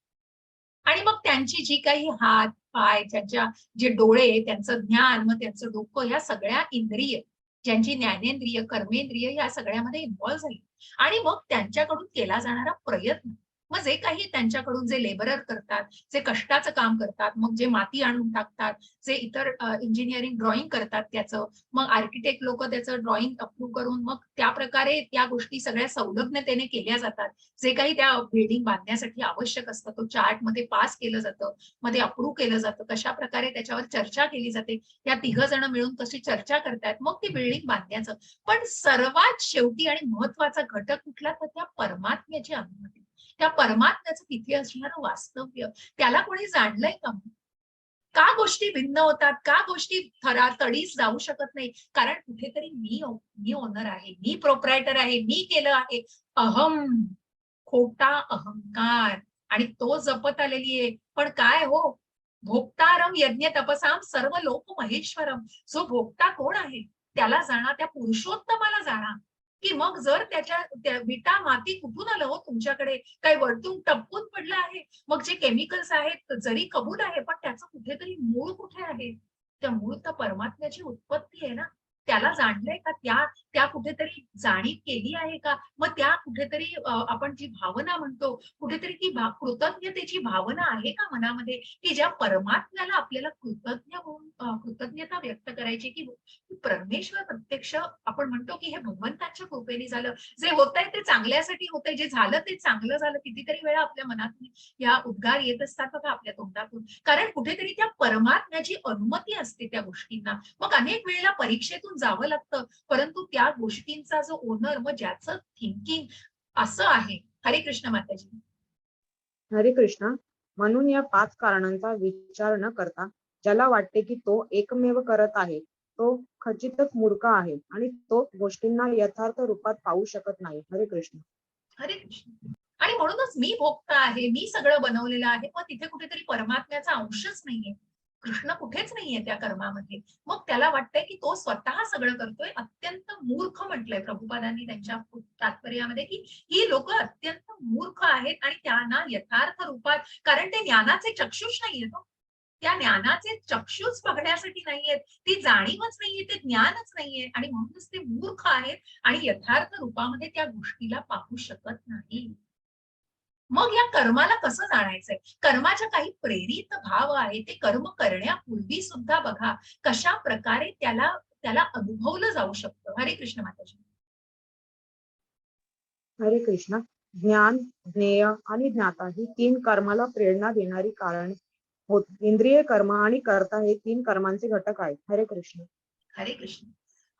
आणि मग त्यांची जी काही हात, पाय, त्यांच्या जे डोळे, त्यांचं ज्ञान, मग त्यांचं डोकं, या सगळ्या इंद्रिय, ज्यांची ज्ञानेंद्रिय, कर्मेंद्रिय या सगळ्यामध्ये इन्व्हॉल्व झाली आणि मग त्यांच्याकडून केला जाणारा प्रयत्न. मग जे काही त्यांच्याकडून जे लेबरर करतात, जे कष्टाचं काम करतात, मग जे माती आणून टाकतात, जे इतर इंजिनिअरिंग ड्रॉइंग करतात त्याचं, मग आर्किटेक्ट लोकं त्याचं ड्रॉइंग अप्रूव्ह करून मग त्या प्रकारे त्या गोष्टी सगळ्या संलग्नतेने केल्या जातात. जे काही त्या बिल्डिंग बांधण्यासाठी आवश्यक असतं, तो चार्टमध्ये पास केलं जातं, मग ते अप्रूव्ह केलं जातं. कशाप्रकारे त्याच्यावर चर्चा केली जाते. या तिघं जण मिळून कशी चर्चा करतायत, मग ती बिल्डिंग बांधण्याचं. पण सर्वात शेवटी आणि महत्वाचा घटक कुठला, तर त्या परमात्म्याची अनुमती. त्या परमात्म्याचं तिथे असणारं वास्तव्य, त्याला कोणी जाणलंय का? का गोष्टी भिन्न होतात? का गोष्टी तडीस जाऊ शकत नाही? कारण कुठेतरी मी ओनर आहे, मी प्रोप्रायटर आहे, मी केलं आहे. अहम, खोटा अहंकार, आणि तो जपत आलेली आहे. पण काय हो, भोक्तारम यज्ञ तपसाम सर्व लोक महेश्वरम. जो भोक्ता कोण आहे त्याला जाणा, त्या पुरुषोत्तमाला जाणा. की मग जर त्या विटा माती कुठून आलं हो तुमच्याकडे, काही वरतून टपकून पडलं आहे, मग जे केमिकल्स आहेत जरी कबूल आहे, पण त्याचं कुठेतरी मूळ कुठे आहे? त्या मूळ तर परमात्म्याची उत्पत्ती आहे ना. त्याला जाणलंय का? त्या त्या कुठेतरी जाणीव केली आहे का? मग त्या कुठेतरी आपण जी भावना म्हणतो, कुठेतरी ती कृतज्ञतेची भावना आहे का मनामध्ये, की ज्या परमात्म्याला आपल्याला कृतज्ञ होऊन कृतज्ञता व्यक्त करायची, की परमेश्वर प्रत्यक्ष आपण म्हणतो, की हे भगवंताच्या कृपेने झालं. जे होतंय ते चांगल्यासाठी होतंय, जे झालं ते चांगलं झालं. कितीतरी वेळा आपल्या मनातून या उद्गार येत असतात बघा आपल्या तोंडातून. कारण कुठेतरी त्या परमात्म्याची अनुमती असते त्या गोष्टींना. मग अनेक वेळेला परीक्षेतून जावं लागतं, परंतु त्या गोष्टींचा जो ओनर, मग ज्याचं थिंकिंग असं आहे. हरे कृष्ण माताजी. हरे कृष्णा. म्हणून या 5 कारणांचा विचार न करता ज्याला वाटते की तो एकमेव करत आहे, तो खचितच मूर्ख आहे आणि तो गोष्टींना यथार्थ रूपात पाहू शकत नाही. हरे कृष्ण. हरे कृष्ण. आणि म्हणूनच मी भोगता आहे, मी सगळं बनवलेलं आहे. मग तिथे कुठेतरी परमात्म्याचा अंशच नाहीये. कृष्ण कुठेच नाहीये त्या कर्मामध्ये. मग त्याला वाटतंय की तो स्वतः सगळं करतोय. अत्यंत मूर्ख म्हटलंय प्रभुपादांनी त्यांच्या तात्पर्यामध्ये, की ही लोक अत्यंत मूर्ख आहेत आणि त्यांना यथार्थ रूपात, कारण ते ज्ञानाचे चक्षुष नाहीयेत हो. त्या ज्ञानाचे चक्षुष बघण्यासाठी नाहीयेत. ती जाणीवच नाहीये, ते ज्ञानच नाहीये आणि म्हणूनच ते मूर्ख आहेत आणि यथार्थ रूपामध्ये त्या गोष्टीला पाहू शकत नाही. मग या कर्माला कसं जाणायचंय? कर्माच्या काही प्रेरित भाव आहे, ते कर्म करण्यापूर्वी सुद्धा बघा कशा प्रकारे त्याला त्याला अनुभवलं जाऊ शकतं. हरे कृष्ण माताजी. हरे कृष्णा. ज्ञान, ज्ञेय आणि ज्ञाता ही 3 कर्माला प्रेरणा देणारी कारण होत. इंद्रिय कर्म आणि कर्ता हे 3 कर्मांचे घटक आहेत. हरे कृष्ण. हरे कृष्ण.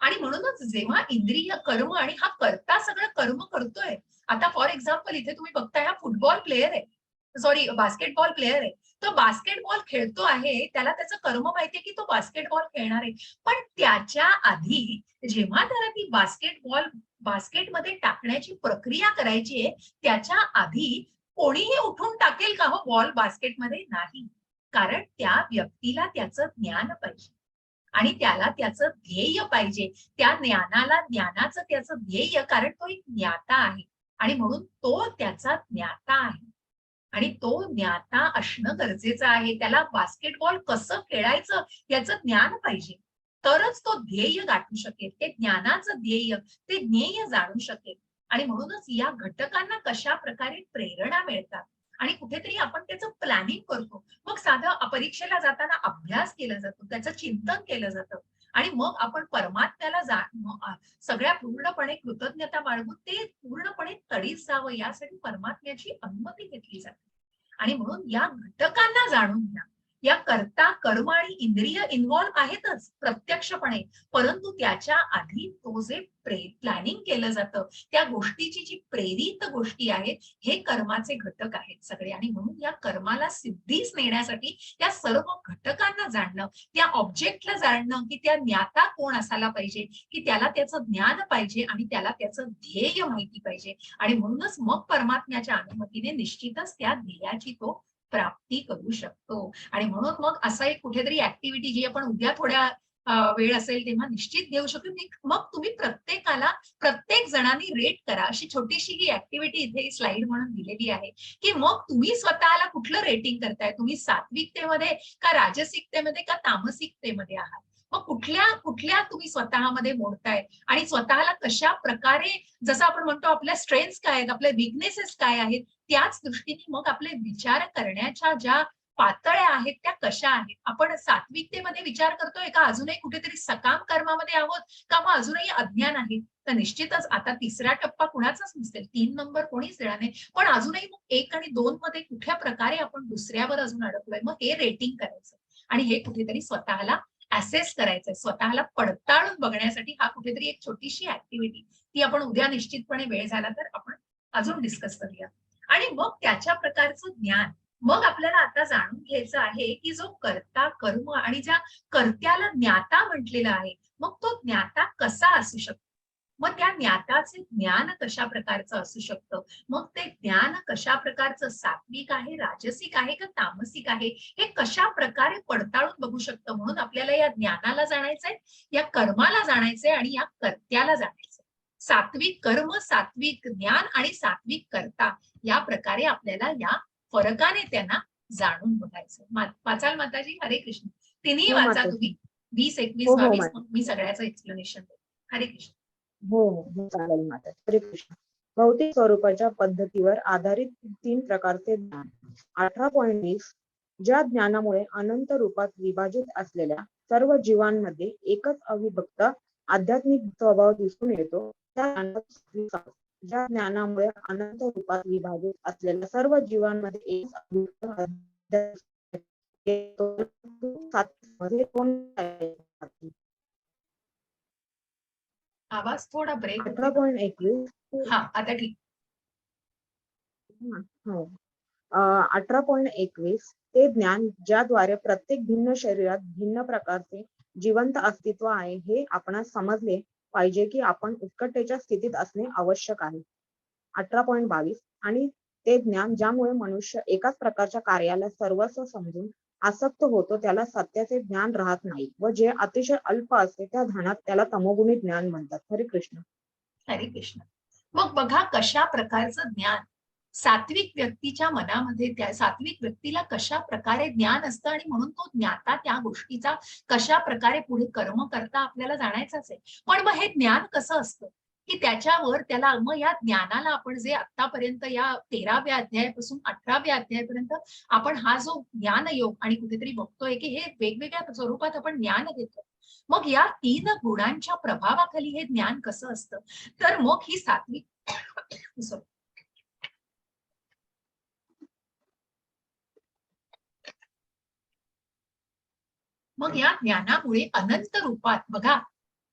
आणि म्हणूनच जेव्हा इंद्रिय कर्म आणि हा कर्ता सगळं कर्म करतोय. आता फॉर एक्झाम्पल इथे तुम्ही बघताय, हा फुटबॉल प्लेयर आहे, सॉरी बास्केटबॉल प्लेयर आहे. तो बास्केटबॉल खेळतो आहे, त्याला त्याचं कर्म माहितीये की तो बास्केटबॉल खेळणार आहे. पण त्याच्या आधी जेव्हा त्याला ती बास्केटमध्ये टाकण्याची प्रक्रिया करायची आहे, त्याच्या आधी कोणीही उठून टाकेल का हो बॉल बास्केटमध्ये? नाही. कारण त्या व्यक्तीला त्याचं ज्ञान पाहिजे आणि त्याला त्याचं ध्येय पाहिजे. त्या ज्ञानाला ज्ञानाचं त्याचं ध्येय, कारण तो एक ज्ञाता आहे आणि म्हणून तो त्याचा ज्ञाता आहे. आणि तो ज्ञाता असणं गरजेचं आहे. त्याला बास्केटबॉल कसं खेळायचं याचं ज्ञान पाहिजे. तरच तो ध्येय गाठू शकेल. ते ज्ञानाचं ध्येय, ते ज्ञेय जाणू शकेल. आणि म्हणूनच या घटकांना कशा प्रकारे प्रेरणा मिळतात आणि कुठेतरी आपण त्याचं प्लॅनिंग करतो. मग साधं परीक्षेला जाताना अभ्यास केला जातो, त्याचं चिंतन केलं जातं आणि मग आपण परमात्म्याला सगळ्या पूर्णपणे कृतज्ञता बाळगून ते पूर्णपणे तडीस जावं यासाठी परमात्म्याची अनुमती घेतली जाते. आणि म्हणून या घटकांना जाणून घ्या. या कर्ता कर्म आणि इंद्रिय इन्व्हॉल्व्ह आहेतच प्रत्यक्षपणे, परंतु त्याच्या आधी तो जे प्लॅनिंग केलं जातं, त्या गोष्टीची जी प्रेरित गोष्टी आहेत, हे कर्माचे घटक आहेत सगळे. आणि म्हणून या कर्माला सिद्धीस नेण्यासाठी त्या सर्व घटकांना जाणणं, त्या ऑब्जेक्टला जाणणं, की त्या ज्ञाता कोण असायला पाहिजे, की त्याला त्याचं ज्ञान पाहिजे आणि त्याला त्याचं ध्येय माहिती पाहिजे. आणि म्हणूनच मग परमात्म्याच्या अनुमतीने निश्चितच त्या ध्येयाची तो प्राप्ती करू शकतो. आणि म्हणून मग असा एक कुठेतरी ऍक्टिव्हिटी जी आपण उद्या थोड्या वेळ असेल तेव्हा निश्चित घेऊ शकतो. मग तुम्ही प्रत्येकाला, प्रत्येक जणांनी रेट करा. अशी छोटीशी ही ऍक्टिव्हिटी इथे स्लाइड म्हणून दिलेली आहे, की मग तुम्ही स्वतःला कुठलं रेटिंग करताय? तुम्ही सात्विकतेमध्ये का राजसिकतेमध्ये का तामसिकतेमध्ये आहात? मग कुठल्या कुठल्या तुम्ही स्वतःमध्ये मोडताय आणि स्वतःला कशा प्रकारे, जसं आपण म्हणतो आपल्या स्ट्रेंथ्स काय आहेत, आपल्या विकनेसेस काय आहेत, त्याच दृष्टीने मग आपले विचार करण्याच्या ज्या पातळ्या आहेत त्या कशा आहेत. आपण सात्विकतेमध्ये विचार करतोय का अजूनही कुठेतरी सकाम कर्मामध्ये आहोत, का मग अजूनही अज्ञान आहे? तर निश्चितच आता तिसरा टप्पा कुणाचाच नसेल, 3 नंबर कोणीच देणार नाही. पण अजूनही मग 1 आणि 2 मध्ये कुठल्या प्रकारे आपण दुसऱ्यावर अजून अडकलोय, मग हे रेटिंग करायचं आणि हे कुठेतरी स्वतःला असेस करायचंय, स्वतःला पडताळून बघण्यासाठी हा कुठेतरी एक छोटीशी ऍक्टिव्हिटी, ती आपण उद्या निश्चितपणे वेळ झाला तर आपण अजून डिस्कस करूया. आणि मग त्याच्या प्रकारचं ज्ञान, मग आपल्याला आता जाणून घ्यायचं आहे, की जो कर्ता कर्म आणि ज्या कर्त्याला ज्ञाता म्हटलेलं आहे, मग तो ज्ञाता कसा असू शकतो? मग त्या ज्ञाताचे ज्ञान कशा प्रकारचं असू शकतं? मग ते ज्ञान कशा प्रकारचं, सात्विक आहे, राजसिक आहे का तामसिक आहे, हे कशा प्रकारे पडताळून बघू शकतं? म्हणून आपल्याला या ज्ञानाला जाणायचंय, या कर्माला जाणायचंय आणि या कर्त्याला जाणायचंय. सात्विक कर्म, सात्विक ज्ञान आणि सात्विक कर्ता, या प्रकारे आपल्याला या फरकाने त्यांना जाणून बघायचं. वाचाल माताजी? हरे कृष्ण. तिन्ही हो वाचा माताजी. तुम्ही, 20, 21, हो हो 22, माता. मग मी सगळ्याचं एक्सप्लेनेशन देते. हरे कृष्ण. हो हो चालेल माता. हरे कृष्ण. भौतिक स्वरूपाच्या पद्धतीवर आधारित 3 प्रकारचे ज्ञान. 18.20 ज्या ज्ञानामुळे अनंत रूपात विभाजित असलेल्या सर्व जीवांमध्ये एकच अविभक्त आध्यात्मिक स्वभाव दिसून येतो, त्या ज्ञानाला सात्विक समजतात. ज्या ज्ञानामुळे अनंत रूपात विभाजित असलेल्या सर्व जीवांमध्ये एकच अविभक्त आध्यात्मिक येतो, सात्विक मध्ये कोण आहे? आवाज थोडा ब्रेक होतोय का? 18.21 हा, आता ठीक. हो. 18.21 ते ज्ञान ज्याद्वारे प्रत्येक भिन्न शरीरात भिन्न प्रकारचे जिवंत अस्तित्व आहे, हे आपणास समजले पाहिजे की आपण उत्कटतेच्या स्थितीत असणे आवश्यक आहे. 18.22 आणि ते ज्ञान ज्यामुळे मनुष्य एकाच प्रकारच्या कार्याला सर्वस्व समजून आसक्त होतो, त्याला सत्याचे ज्ञान राहत नाही व जे अतिशय अल्प असते त्या ध्यानात त्याला तमोगुणी ज्ञान म्हणतात. हरे कृष्ण. हरे कृष्ण. मग बघा कशा प्रकारचं ज्ञान सात्विक व्यक्तीच्या मनामध्ये, त्या सात्विक व्यक्तीला कशा प्रकारे ज्ञान असतं आणि म्हणून तो ज्ञाता त्या गोष्टीचा कशा प्रकारे पुढे कर्म करता आपल्याला जाणायचंच आहे. पण मग हे ज्ञान कसं असतं, की त्याच्यावर त्याला मग या ज्ञानाला आपण जे आतापर्यंत या 13व्या अध्यायापासून 18व्या अध्यायापर्यंत आपण हा जो ज्ञान योग आणि कुठेतरी बघतोय की हे वेगवेगळ्या स्वरूपात आपण ज्ञान घेतो. मग या 3 गुणांच्या प्रभावाखाली हे ज्ञान कसं असतं, तर मग ही सात्विक sorry, मग या ज्ञानामुळे अनंत रूपात बघा,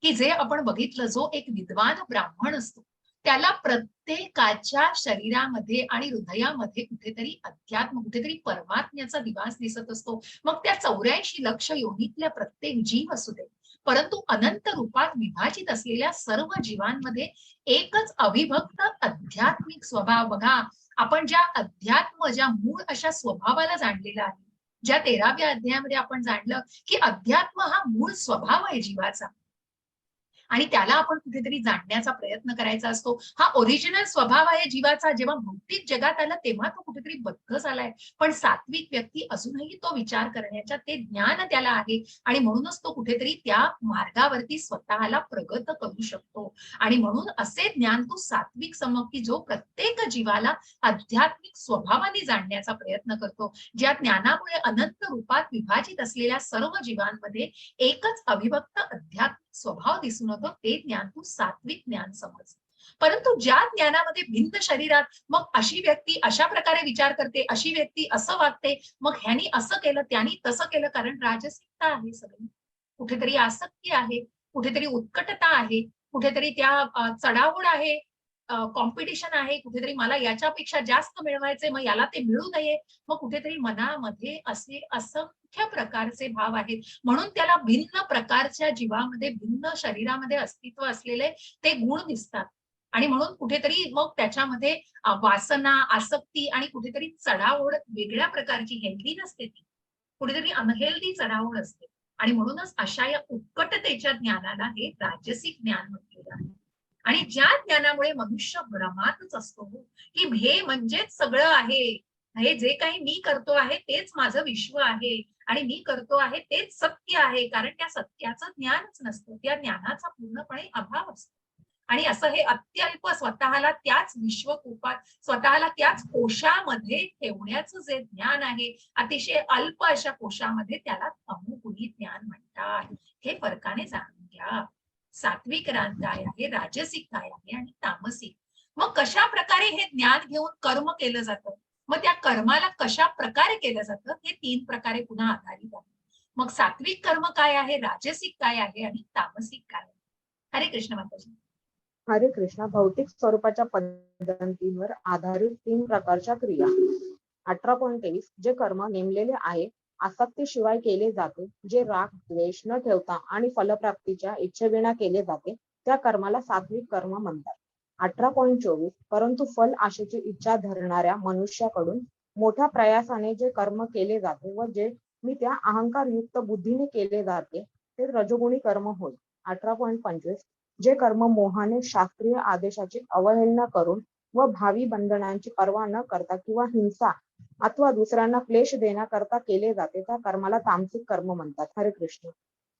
की जे आपण बघितलं, जो एक विद्वान ब्राह्मण असतो त्याला प्रत्येकाच्या शरीरामध्ये आणि हृदयामध्ये कुठेतरी अध्यात्म, कुठेतरी परमात्म्याचा दिवास दिसत असतो. मग त्या 84 लक्ष योनीतल्या प्रत्येक जीव असू दे, परंतु अनंत रूपात विभाजित असलेल्या सर्व जीवांमध्ये एकच अविभक्त आध्यात्मिक स्वभाव. बघा, आपण ज्या अध्यात्म, ज्या मूळ अशा स्वभावाला जाणलेला आहे, ज्या 13व्या अध्यायामध्ये आपण जाणलं की अध्यात्म हा मूळ स्वभाव आहे जीवाचा आणि त्याला आपण कुठेतरी जाणण्याचा प्रयत्न करायचा असतो. हा ओरिजिनल स्वभाव आहे जीवाचा. जेव्हा भौतिक जगात आला तेव्हा तो कुठेतरी बद्ध झालाय, पण सात्विक व्यक्ती अजूनही तो विचार करण्याचा ते ज्ञान त्याला आहे आणि म्हणूनच तो कुठेतरी त्या मार्गावरती स्वतःला प्रगत करू शकतो. आणि म्हणून असे ज्ञान तो सात्विक समज, की जो प्रत्येक जीवाला आध्यात्मिक स्वभावाने जाणण्याचा प्रयत्न करतो, ज्या ज्ञानामुळे अनंत रूपात विभाजित असलेल्या सर्व जीवांमध्ये एकच अविभक्त आध्यात्मिक स्वभाव दिसून येतो, ते ज्ञान तू सात्विक ज्ञान समज. परंतु ज्या ज्ञानामध्ये भिन्न शरीरात मग अशी व्यक्ती अशा प्रकारे विचार करते, अशी व्यक्ती असं वागते, मग ह्यानी असं केलं, त्यानी तसं केलं, कारण राजसिकता आहे सगळी. कुठेतरी आसक्ती आहे, कुठेतरी उत्कटता आहे, कुठेतरी त्या चढाओढ आहे, कॉम्पिटिशन आहे, कुठेतरी मला याच्यापेक्षा जास्त मिळवायचंय, मग याला ते मिळू नये. मग कुठेतरी मनामध्ये असे असंख्य प्रकारचे भाव आहेत. म्हणून त्याला भिन्न प्रकारच्या जीवामध्ये, भिन्न शरीरामध्ये अस्तित्व असलेले ते गुण दिसतात. आणि म्हणून कुठेतरी मग त्याच्यामध्ये वासना, आसक्ती आणि कुठेतरी चढाओढ वेगळ्या प्रकारची, हेल्दी नसते ती. कुठेतरी अनहेल्दी चढाओढ असते. आणि म्हणूनच अशा या उत्कटतेच्या ज्ञानाला हे राजसिक ज्ञान म्हटलेलं आहे. आणि ज्या ज्ञानामुळे मनुष्य भ्रमातच असतो, की हे म्हणजेच सगळं आहे. हे जे काही मी करतो आहे तेच माझं विश्व आहे आणि मी करतो आहे तेच सत्य आहे. कारण त्या सत्याचं ज्ञानच नसतं. त्या ज्ञानाचा पूर्णपणे अभाव असतो. आणि असं हे अत्यल्प स्वतःला त्याच विश्वकोपात, स्वतःला त्याच कोशामध्ये ठेवण्याचं जे ज्ञान आहे, अतिशय अल्प अशा कोशामध्ये, त्याला तमोगुणी ज्ञान म्हणतात. हे फरकाने जाणून घ्या. सात्विक ज्ञान काय आहे, राजसिक काय आहे आणि तामसिक. मग कशा प्रकारे हे ज्ञान घेऊन कर्म केलं जातं, मग त्या कर्माला कशा प्रकारे केलं जातं, हे 3 प्रकारे पुन्हा आधारित आहे. मग सात्विक कर्म काय आहे, राजसिक काय आहे आणि तामसिक काय आहे. हरे कृष्ण माताजी. हरे कृष्णा. भौतिक स्वरूपाच्या पद्धतींवर आधारित 3 प्रकारच्या क्रिया. 18.23 जे कर्म नेमलेले आहे, आसक्तीशिवाय केले जाते, जे राग द्वेष न ठेवता आणि फलप्राप्तीच्या इच्छेविना केले जाते, त्या कर्माला सात्विक कर्म म्हणतात. 18.24 परंतु फल आशेची इच्छा धरणाऱ्या मनुष्याकडून मोठ्या प्रयासाने जे कर्म केले जाते व जे मी त्या अहंकारयुक्त बुद्धीने केले जाते, ते रजोगुणी कर्म होय. 18.25 जे कर्म मोहाने शास्त्रीय आदेशाची अवहेलना करून व भावी बंधनांची पर्वा न करता किंवा हिंसा अथवा दुसऱ्यांना क्लेश देण्याकरता केले जाते, त्या कर्माला तामसिक कर्म म्हणतात. हरे कृष्ण.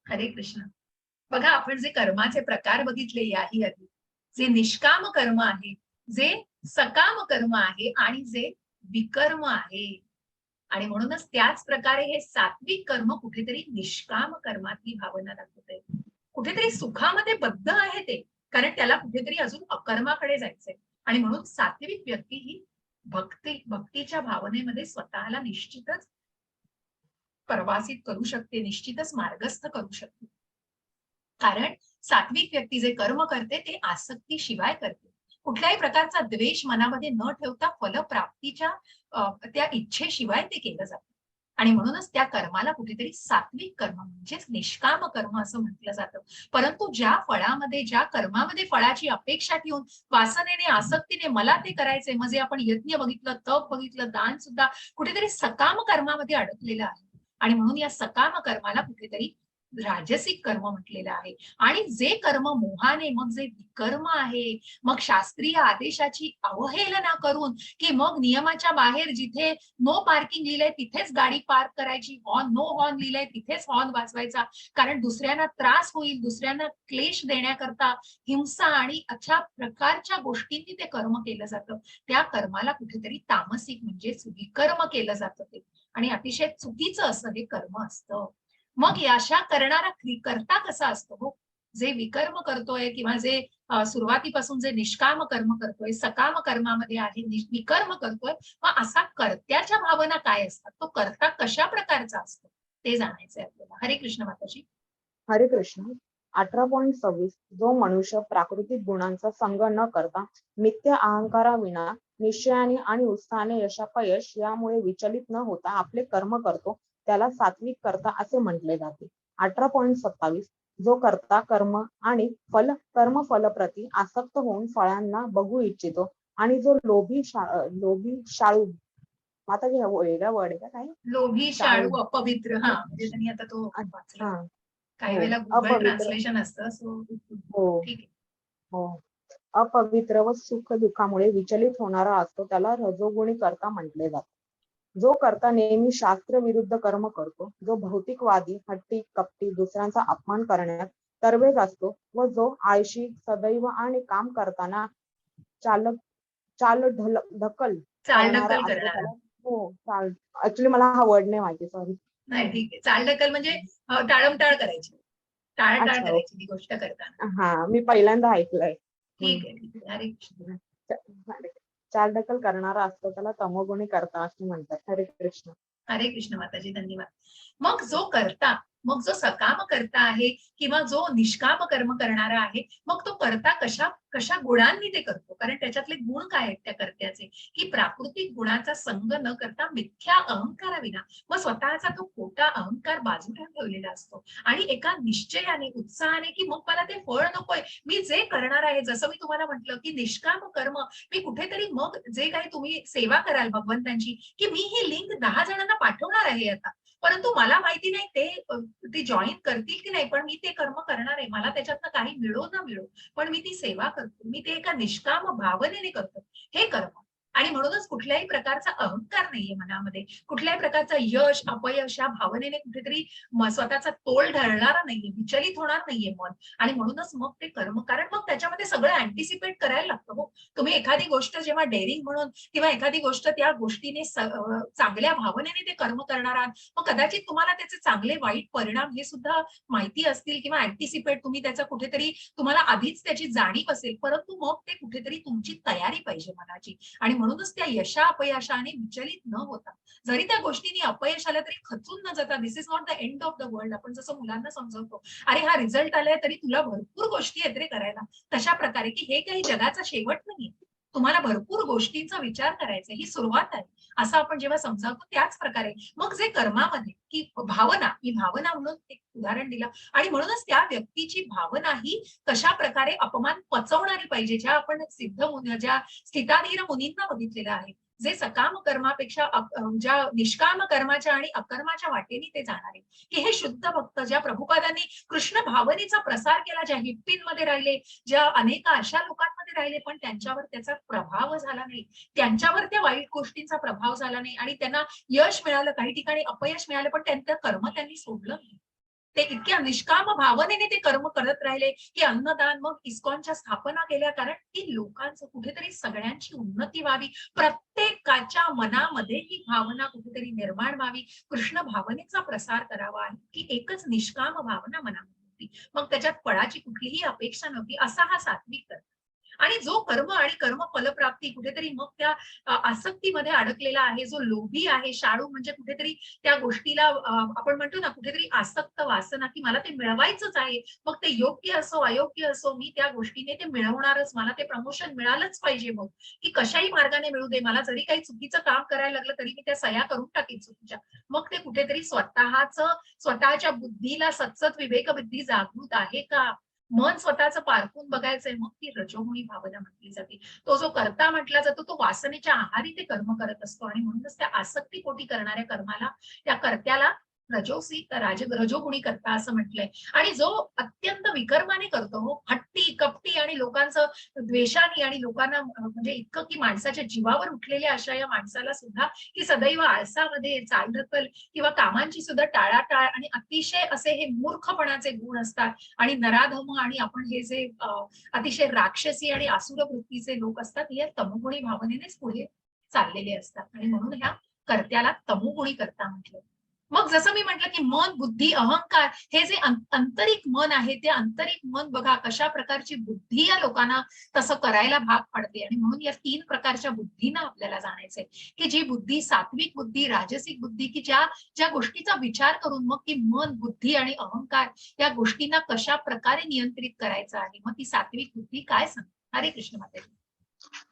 हरे कृष्ण. बघा, आपण जे कर्माचे प्रकार बघितले याही आधी, जे निष्काम कर्म आहे, जे सकाम कर्म आहे आणि जे विकर्म आहे. आणि म्हणूनच त्याच प्रकारे हे सात्विक कर्म कुठेतरी निष्काम कर्मातली भावना दाखवते. कुठेतरी सुखामध्ये बद्ध आहे ते, कारण त्याला कुठेतरी अजून अकर्माकडे जायचंय. आणि म्हणून सात्विक व्यक्ती ही भक्तीच्या भावनेमध्ये स्वतःला निश्चितच प्रवासित करू शकते, निश्चितच मार्गस्थ करू शकते. कारण सात्विक व्यक्ती जे कर्म करते ते आसक्तीशिवाय करते. कुठल्याही प्रकारचा द्वेष मनामध्ये न ठेवता फलप्राप्तीच्या त्या इच्छेशिवाय ते केलं जातं. आणि म्हणूनच त्या कर्माला कुठेतरी सात्विक कर्म म्हणजेच निष्काम कर्म असं म्हटलं जातं. परंतु ज्या फळामध्ये, ज्या कर्मामध्ये फळाची अपेक्षा ठेवून वासनेने, आसक्तीने मला ते करायचंय, म्हणजे आपण यज्ञ बघितलं, तप बघितलं, दान सुद्धा कुठेतरी सकाम कर्मामध्ये अडकलेलं आहे. आणि म्हणून या सकाम कर्माला कुठेतरी राजसिक कर्म म्हटलेलं आहे. आणि जे कर्म मोहाने, मग जे विकर्म आहे, मग शास्त्रीय आदेशाची अवहेलना करून, की मग नियमाच्या बाहेर जिथे नो पार्किंग लिहिलंय तिथेच गाडी पार्क करायची, नो हॉर्न लिहिलंय तिथेच हॉर्न वाजवायचा, कारण दुसऱ्यांना त्रास होईल, दुसऱ्यांना क्लेश देण्याकरता हिंसा आणि अशा प्रकारच्या गोष्टींनी ते कर्म केलं जातं. त्या कर्माला कुठेतरी तामसिक म्हणजेच विकर्म केलं जातं ते. आणि अतिशय चुकीचं असं हे कर्म असतं. मग अशा करणारा करता कसा असतो हो? जे विकर्म करतोय किंवा जे सुरुवातीपासून जे निष्काम कर्म करतोय, सकाम कर्मामध्ये आहे, विकर्म करतोय, मग असा कर्त्याच्या भावना काय असतात, तो कर्ता कशा प्रकारचा असतो, ते जाणायचंय आपल्याला. हरे कृष्ण माताजी. हरे कृष्ण. 18.26 जो मनुष्य प्राकृतिक गुणांचा संग न करता मिथ्या अहंकाराविना निश्चयाने आणि उत्साहाने यशापयश यामुळे विचलित न होता आपले कर्म करतो, त्याला सात्विक कर्ता असे म्हटले जाते. 18.27 जो करता कर्म आणि कर्म फलप्रती आसक्त होऊन फळांना बघू इच्छितो आणि जो लोभी शाळू, आता वेगळा वर्ड आहे का काय? लोभी, शाळू. शाळू, अपवित्र. हा, म्हणजे त्यांनी आता तो वाचला. हा. काही हो. वेळेला गुगल अपवित्र. ट्रान्सलेशन असतं, सो हो. ठीक आहे. हो. अपवित्र व सुख दुःखामुळे विचलित होणारा असतो, त्याला रजोगुणी कर्ता म्हटले जाते. जो कर्ता नेहमी शास्त्र विरुद्ध कर्म करतो, जो भौतिकवादी, हट्टी, कपटी, दुसऱ्यांचा अपमान करण्यात तरबेज असतो व जो आळशी, सदैव आणि काम करताना ढकल करणारा चालढकल असतो, करणारा. त्याला हो ऍक्च्युली मला हा वर्ड नाही माहिती, सॉरी. नाही, ठीक आहे. चालढकल म्हणजे टाळमटाळ करायची, टाळाटाळ अच्छा. करायची ती गोष्ट करताना. हा, मी पहिल्यांदा ऐकलंय. ठीक आहे. हरे कृष्ण. चालढकल करणारा असतो त्याला तमोगुणी करता असे म्हणतात. हरे कृष्ण. हरे कृष्ण माताजी, धन्यवाद. मग जो करता, मग जो सकाम करता आहे किंवा जो निष्काम कर्म करणारा आहे, मग तो करता कशा कशा गुणांनी ते करतो. कारण त्याच्यातले गुण काय आहेत त्या कर्त्याचे, की प्राकृतिक गुणाचा संग न करता मिथ्या अहंकाराविना मग स्वतःचा तो खोटा अहंकार बाजूला ठेवलेला असतो आणि एका निश्चयाने, उत्साहाने, की मग मला ते फळ नकोय, मी जे करणार आहे, जसं मी तुम्हाला म्हटलं की निष्काम कर्म, मी कुठेतरी मग जे काही तुम्ही सेवा कराल भगवंतांची, की मी ही लिंक 10 जणांना पाठवणार आहे आता, परंतु मला माहिती नाही ते जॉईन करतील की नाही, पण मी ते कर्म करणार आहे. मला त्याच्यातनं काही मिळो ना मिळो, पण मी ती सेवा करतो. मी ते एका निष्काम भावनेने करतो. हे कर्म. आणि म्हणूनच कुठल्याही प्रकारचा अहंकार नाहीये मनामध्ये. कुठल्याही प्रकारचा यश, अपयश या भावनेने कुठेतरी स्वतःचा तोल ढळणारा नाहीये, विचलित होणार नाहीये मन. आणि म्हणूनच मग ते कर्म, कारण मग त्याच्यामध्ये सगळं अँटिसिपेट करायला लागतं हो. तुम्ही एखादी गोष्ट जेव्हा डेअरिंग म्हणून किंवा एखादी गोष्ट त्या गोष्टीने चांगल्या भावनेने ते कर्म करणार आहात, मग कदाचित तुम्हाला त्याचे चांगले वाईट परिणाम हे सुद्धा माहिती असतील किंवा अँटिसिपेट तुम्ही त्याचा कुठेतरी तुम्हाला आधीच त्याची जाणीव असेल, परंतु मग ते कुठेतरी तुमची तयारी पाहिजे मनाची. आणि म्हणूनच त्या यशा अपयशाने विचलित न होता, जरी त्या गोष्टीने अपयश आलं तरी खचून न जाता, this is not the end of the world. आपण जसं मुलांना समजवतो, अरे हा रिझल्ट आलाय तरी तुला भरपूर गोष्टी आहेत रे करायला, तशा प्रकारे की हे काही जगाचा शेवट नाहीये, तुम्हाला भरपूर गोष्टींचा विचार करायचा, ही सुरुवात आहे, असं आपण जेव्हा समजावतो. त्याच प्रकारे मग जे कर्मामध्ये की भावना, ही भावना म्हणून एक उदाहरण दिलं. आणि म्हणूनच त्या व्यक्तीची भावना ही कशा प्रकारे अपमान पचवणारी पाहिजे, ज्या आपण ज्या स्थिताधीर मुनींना बघितलेलं आहे, जे सकाम कर्मापेक्षा ज्या निष्काम कर्माच्या आणि अकर्माच्या वाटेने ते जाणारे, की हे शुद्ध भक्त, ज्या प्रभुपादांनी कृष्ण भावनेचा प्रसार केला, ज्या हिप्पींमध्ये राहिले, ज्या अनेक अशा लोकांमध्ये राहिले, पण त्यांच्यावर त्याचा प्रभाव झाला नाही, त्यांच्यावर त्या वाईट गोष्टींचा प्रभाव झाला नाही आणि त्यांना यश मिळालं, काही ठिकाणी अपयश मिळालं, पण त्यांचं कर्म त्यांनी सोडलं नाही. ते इतक्या निष्काम भावनेने ते कर्म करत राहिले, की अन्नदान, मग इस्कॉनच्या स्थापना केल्या, कारण की लोकांचं कुठेतरी सगळ्यांची उन्नती व्हावी, प्रत्येकाच्या मनामध्ये ही भावना कुठेतरी निर्माण व्हावी, कृष्ण भावनेचा प्रसार करावा, की एकच निष्काम भावना मनामध्ये होती. मग त्याच्यात फळाची कुठलीही अपेक्षा नव्हती, असा हा सात्विक कर्म. आणि जो कर्म आणि कर्म फलप्राप्ती कुठेतरी मग त्या आसक्तीमध्ये अडकलेला आहे, जो लोभी आहे, शाळू म्हणजे कुठेतरी त्या गोष्टीला आपण म्हणतो ना, कुठेतरी आसक्त वासना, की मला ते मिळवायचंच आहे, मग ते योग्य असो अयोग्य असो, मी त्या गोष्टीने ते मिळवणारच, मला ते प्रमोशन मिळालंच पाहिजे, मग की कशाही मार्गाने मिळू दे, मला जरी काही चुकीचं काम करायला लागलं तरी मी त्या सह्या करून टाकेन चुकीच्या. मग ते कुठेतरी स्वतःच्या बुद्धीला सतसत विवेक बुद्धी जागृत आहे का, मन स्वतःचं पारखून बघायचंय, मग ती रजोगुणी भावना म्हटली जाते. तो जो कर्ता म्हटला जातो, तो वासनेच्या आहारी ते कर्म करत असतो आणि म्हणूनच त्या आसक्तीपोटी करणाऱ्या कर्माला, त्या कर्त्याला रजोगुणी कर्ता असं म्हटलंय. आणि जो अत्यंत विकर्माने करतो, हो, हट्टी कपटी आणि लोकांचं द्वेषाने आणि लोकांना म्हणजे इतकं की माणसाच्या जीवावर उठलेल्या अशा या माणसाला सुद्धा, की सदैव आळसामध्ये चालढकल किंवा कामांची सुद्धा टाळाटाळ आणि अतिशय असे हे मूर्खपणाचे गुण असतात. आणि नराधम आणि आपण हे जे अतिशय राक्षसी आणि आसुर वृत्तीचे लोक असतात, या तमोगुणी भावनेनेच पुढे चाललेले असतात आणि म्हणून ह्या कर्त्याला तमोगुणी कर्ता म्हटलं. मग जसं मी म्हटलं, की मन, बुद्धी, अहंकार हे जे आंतरिक मन आहे, ते आंतरिक मन बघा कशा प्रकारची बुद्धी या लोकांना तसं करायला भाग पाडते. आणि म्हणून या 3 प्रकारच्या बुद्धींना आपल्याला जाणायचंय, की जी बुद्धी सात्विक बुद्धी, राजसिक बुद्धी, की ज्या गोष्टीचा विचार करून मग ती मन, बुद्धी आणि अहंकार या गोष्टींना कशा प्रकारे नियंत्रित करायचं आहे, मग ती सात्विक बुद्धी काय सांगते. हरे कृष्ण मातेजी.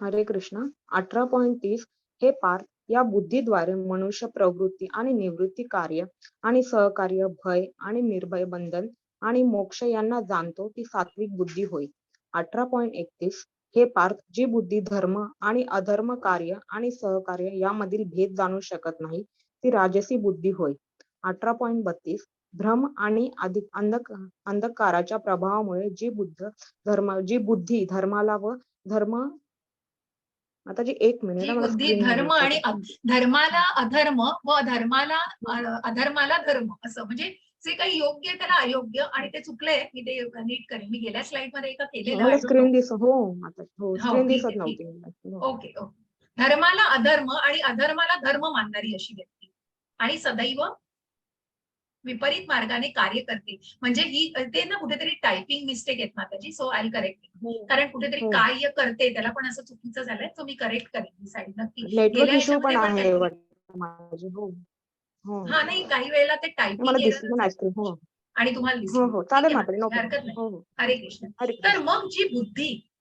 हरे कृष्ण. 18.30 हे पार्थ या बुद्धीद्वारे मनुष्य प्रवृत्ती आणि निवृत्ती कार्य आणि सहकार्य, भय आणि निर्भय, बंधन आणि मोक्ष यांना जाणतो ती सात्विक बुद्धी होय. 18.31 हे पार्थ जी बुद्धी धर्म आणि अधर्म, कार्य आणि सहकार्य यामधील भेद जाणू शकत नाही ती राजसी बुद्धी होय. 18.32 भ्रम आणि अंधकाराच्या प्रभावामुळे जी बुद्धी धर्माला व धर्म माताजी एक मिनिट जी मला बुद्धी स्क्रीन धर्म आणि मध्ये धर्माला अधर्म व अधर्माला धर्म, असं म्हणजे जे काही योग्य आहे त्याला अयोग्य, आणि ते चुकलंय, मी ते नीट करेन. मी गेल्या स्लाइड मध्ये एका केलेलं, मला आय डोंट नो. स्क्रीन हो माताजी, हो हो, स्क्रीन ठीक दिसत आहे, ठीक नव्हती मला. आहे. हो. Okay okay. धर्माला अधर्म आणि अधर्माला धर्म मानणारी अशी व्यक्ती, आणि सदैव विपरीत मार्गाने कार्य करते. म्हणजे ही ते ना कुठेतरी टायपिंग मिस्टेक आहेत माताजी, सो आय करेक्ट. कारण कुठेतरी कार्य करते त्याला पण असं चुकीचं झालंय, सो मी करेक्ट करेन ही साईड नक्की. नेटवर्क गेल्या इश्यू पण ह्याच्यामध्ये पण आहे काहीतरी वाटतं माझे. हो हो. हा नाही, काही वेळेला ते मला टायपिंग दिसली पण एररच आईस्क्रीम. असतं हो आणि तुम्हाला हो दिसली. हो, ठीक चालेल आहे म्हातारी, नो माताजी, हरकत प्रॉब्लेम. नाही. हो हो. हरे कृष्ण. हरे तर कृष्ण. मग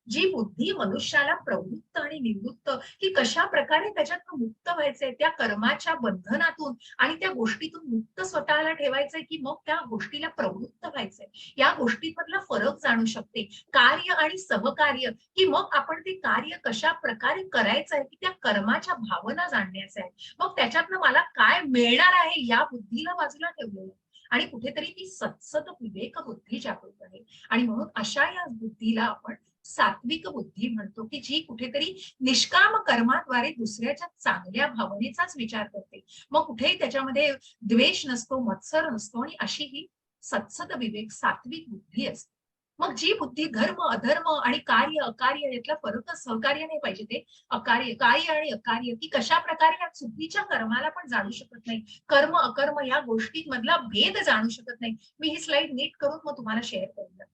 जी बुद्धी मनुष्याला प्रवृत्त आणि निवृत्त, की कशा प्रकारे त्याच्यातून मुक्त व्हायचंय, त्या कर्माच्या बंधनातून आणि त्या गोष्टीतून मुक्त स्वतःला ठेवायचंय, की मग त्या गोष्टीला प्रवृत्त व्हायचंय, या गोष्टींमधला फरक जाणू शकते. कार्य आणि सहकार्य, की मग आपण ते कार्य कशा प्रकारे करायचंय, की त्या कर्माच्या भावना जाणण्याचं आहे. मग त्याच्यातनं मला काय मिळणार आहे या बुद्धीला बाजूला ठेवलेलं आहे. आणि कुठेतरी ती सत्सत विवेक बुद्धी जागृत आहे. आणि म्हणून अशा या बुद्धीला आपण सात्विक बुद्धी म्हणतो, की जी कुठेतरी निष्काम कर्माद्वारे दुसऱ्याच्या चांगल्या भावनेचाच विचार करते. मग कुठेही त्याच्यामध्ये द्वेष नसतो, मत्सर नसतो, आणि अशी ही सत्सत विवेक सात्विक बुद्धी असते. मग जी बुद्धी धर्म अधर्म आणि कार्य अकार्य यातला फरकच, सहकार्य नाही पाहिजे ते, अकार्य कार्य आणि अकार्य, की कशा प्रकारे या चुकीच्या कर्माला पण जाणू शकत नाही, कर्म अकर्म या गोष्टींमधला भेद जाणू शकत नाही. मी ही स्लाइड नीट करून मग तुम्हाला शेअर करून देते.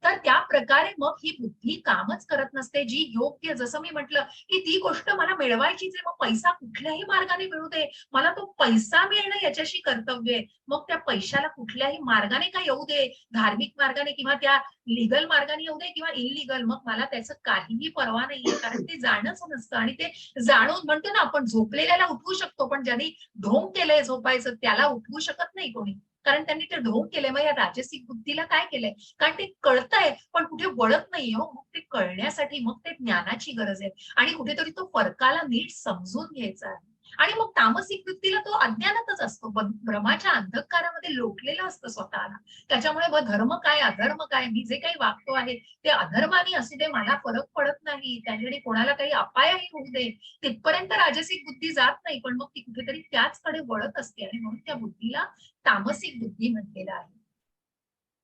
तर त्या प्रकारे मग ही बुद्धी कामच करत नसते, जी योग्य, जसं मी म्हटलं, की ती गोष्ट मला मिळवायचीच आहे, मग पैसा कुठल्याही मार्गाने मिळू दे, मला तो पैसा मिळणं याच्याशी कर्तव्य आहे. मग त्या पैशाला कुठल्याही मार्गाने का येऊ दे, धार्मिक मार्गाने किंवा त्या लीगल मार्गाने येऊ दे किंवा इलिगल, मग मला त्याचं काहीही पर्वा नाहीये, कारण ते जाणंच नसतं. आणि ते जाणून म्हणतो ना आपण, झोपलेल्याला उठवू शकतो, पण ज्यांनी ढोंग केलंय झोपायचं त्याला उठवू शकत नाही कोणी, कारण त्यांनी ते ढोंग केलंय. मग या राजसिक बुद्धीला काय केलंय, कारण ते कळतंय पण कुठे वळत नाहीये हो. मग ते कळण्यासाठी मग ते ज्ञानाची गरज आहे, आणि कुठेतरी तो फरकाला नीट समजून घ्यायचा आहे. आणि मग तामसिक वृत्तीला तो अज्ञानातच असतो, भ्रमाच्या अंधकारामध्ये लोटलेला असतं स्वतःला. त्याच्यामुळे मग धर्म काय अधर्म काय, मी जे काही वागतो आहे ते अधर्माने असू दे, मला फरक पडत नाही, त्याच्याने कोणाला काही अपायही होऊ दे, तिथपर्यंत राजसिक बुद्धी जात नाही, पण मग ती कुठेतरी त्याचकडे वळत असते, आणि म्हणून त्या बुद्धीला तामसिक बुद्धी म्हटलेलं आहे.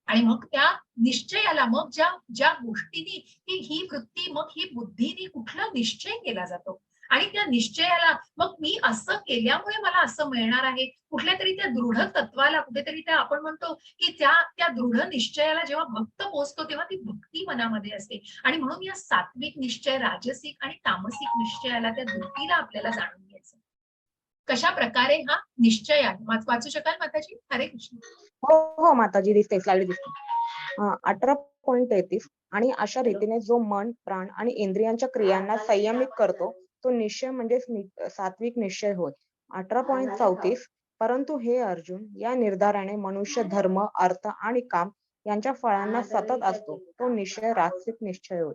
आणि मग त्या निश्चयाला, मग ज्या ज्या गोष्टींनी ही वृत्ती, मग ही बुद्धीने कुठला निश्चय केला जातो, आणि त्या निश्चयाला मग मी असं केल्यामुळे मला असं मिळणार आहे, कुठल्या तरी त्या दृढ तत्वाला, कुठेतरी त्या आपण म्हणतो की त्या त्या दृढ निश्चयाला जेव्हा भक्त पोहोचतो तेव्हा ती भक्ती मनामध्ये असते. आणि म्हणून या सात्विक निश्चय, राजसिक आणि तामसिक निश्चयाला, त्या वृत्तीला आपल्याला जाणून घ्यायचं. कशा प्रकारे हा निश्चय आहे, वाचू शकाल माताजी? हरे कृष्ण. हो हो माताजी, दिसते स्लाइड दिसते. 18.33. आणि अशा रीतीने जो मन, प्राण आणि इंद्रियांच्या क्रियांना संयमित करतो, तो निश्चय म्हणजे सात्विक निश्चय होय. 18.34. परंतु हे अर्जुन, या निर्धाराने मनुष्य धर्म, अर्थ आणि काम यांच्या फळांना सतत असतो, तो निश्चय राजसिक निश्चय होय.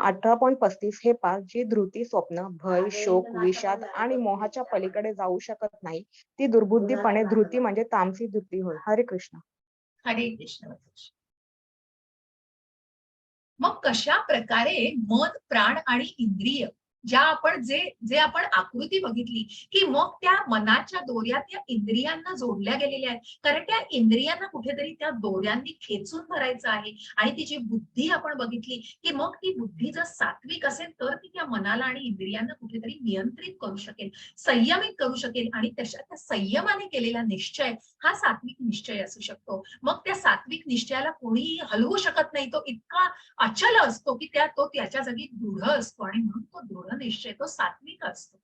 18.35. हे पाच, जी धृती, स्वप्न, भय, शोक, विषाद आणि मोहाच्या पलीकडे जाऊ शकत नाही, ती दुर्बुद्धीपणे धृती म्हणजे तामसी धृती होय. हरे कृष्ण. हरे कृष्ण. मग कशा प्रकारे मन, प्राण आणि इंद्रिय, ज्या आपण जे जे आपण आकृती बघितली, की मग त्या मनाच्या दोऱ्या त्या इंद्रियांना जोडल्या गेलेल्या आहेत, कारण त्या इंद्रियांना कुठेतरी त्या दोऱ्यांनी खेचून धरायचं आहे. आणि ती जी बुद्धी आपण बघितली, की मग ती बुद्धी जर सात्विक असेल तर ती त्या मनाला आणि इंद्रियांना कुठेतरी नियंत्रित करू शकेल, संयमित करू शकेल, आणि त्या संयमाने केलेला निश्चय हा सात्विक निश्चय असू शकतो. मग त्या सात्विक निश्चयाला कोणीही हलवू शकत नाही, तो इतका अचल असतो, की तो त्याच्या जागी दृढ असतो, आणि म्हणून तो दृढ निश्चय, तो सात्विक असतो.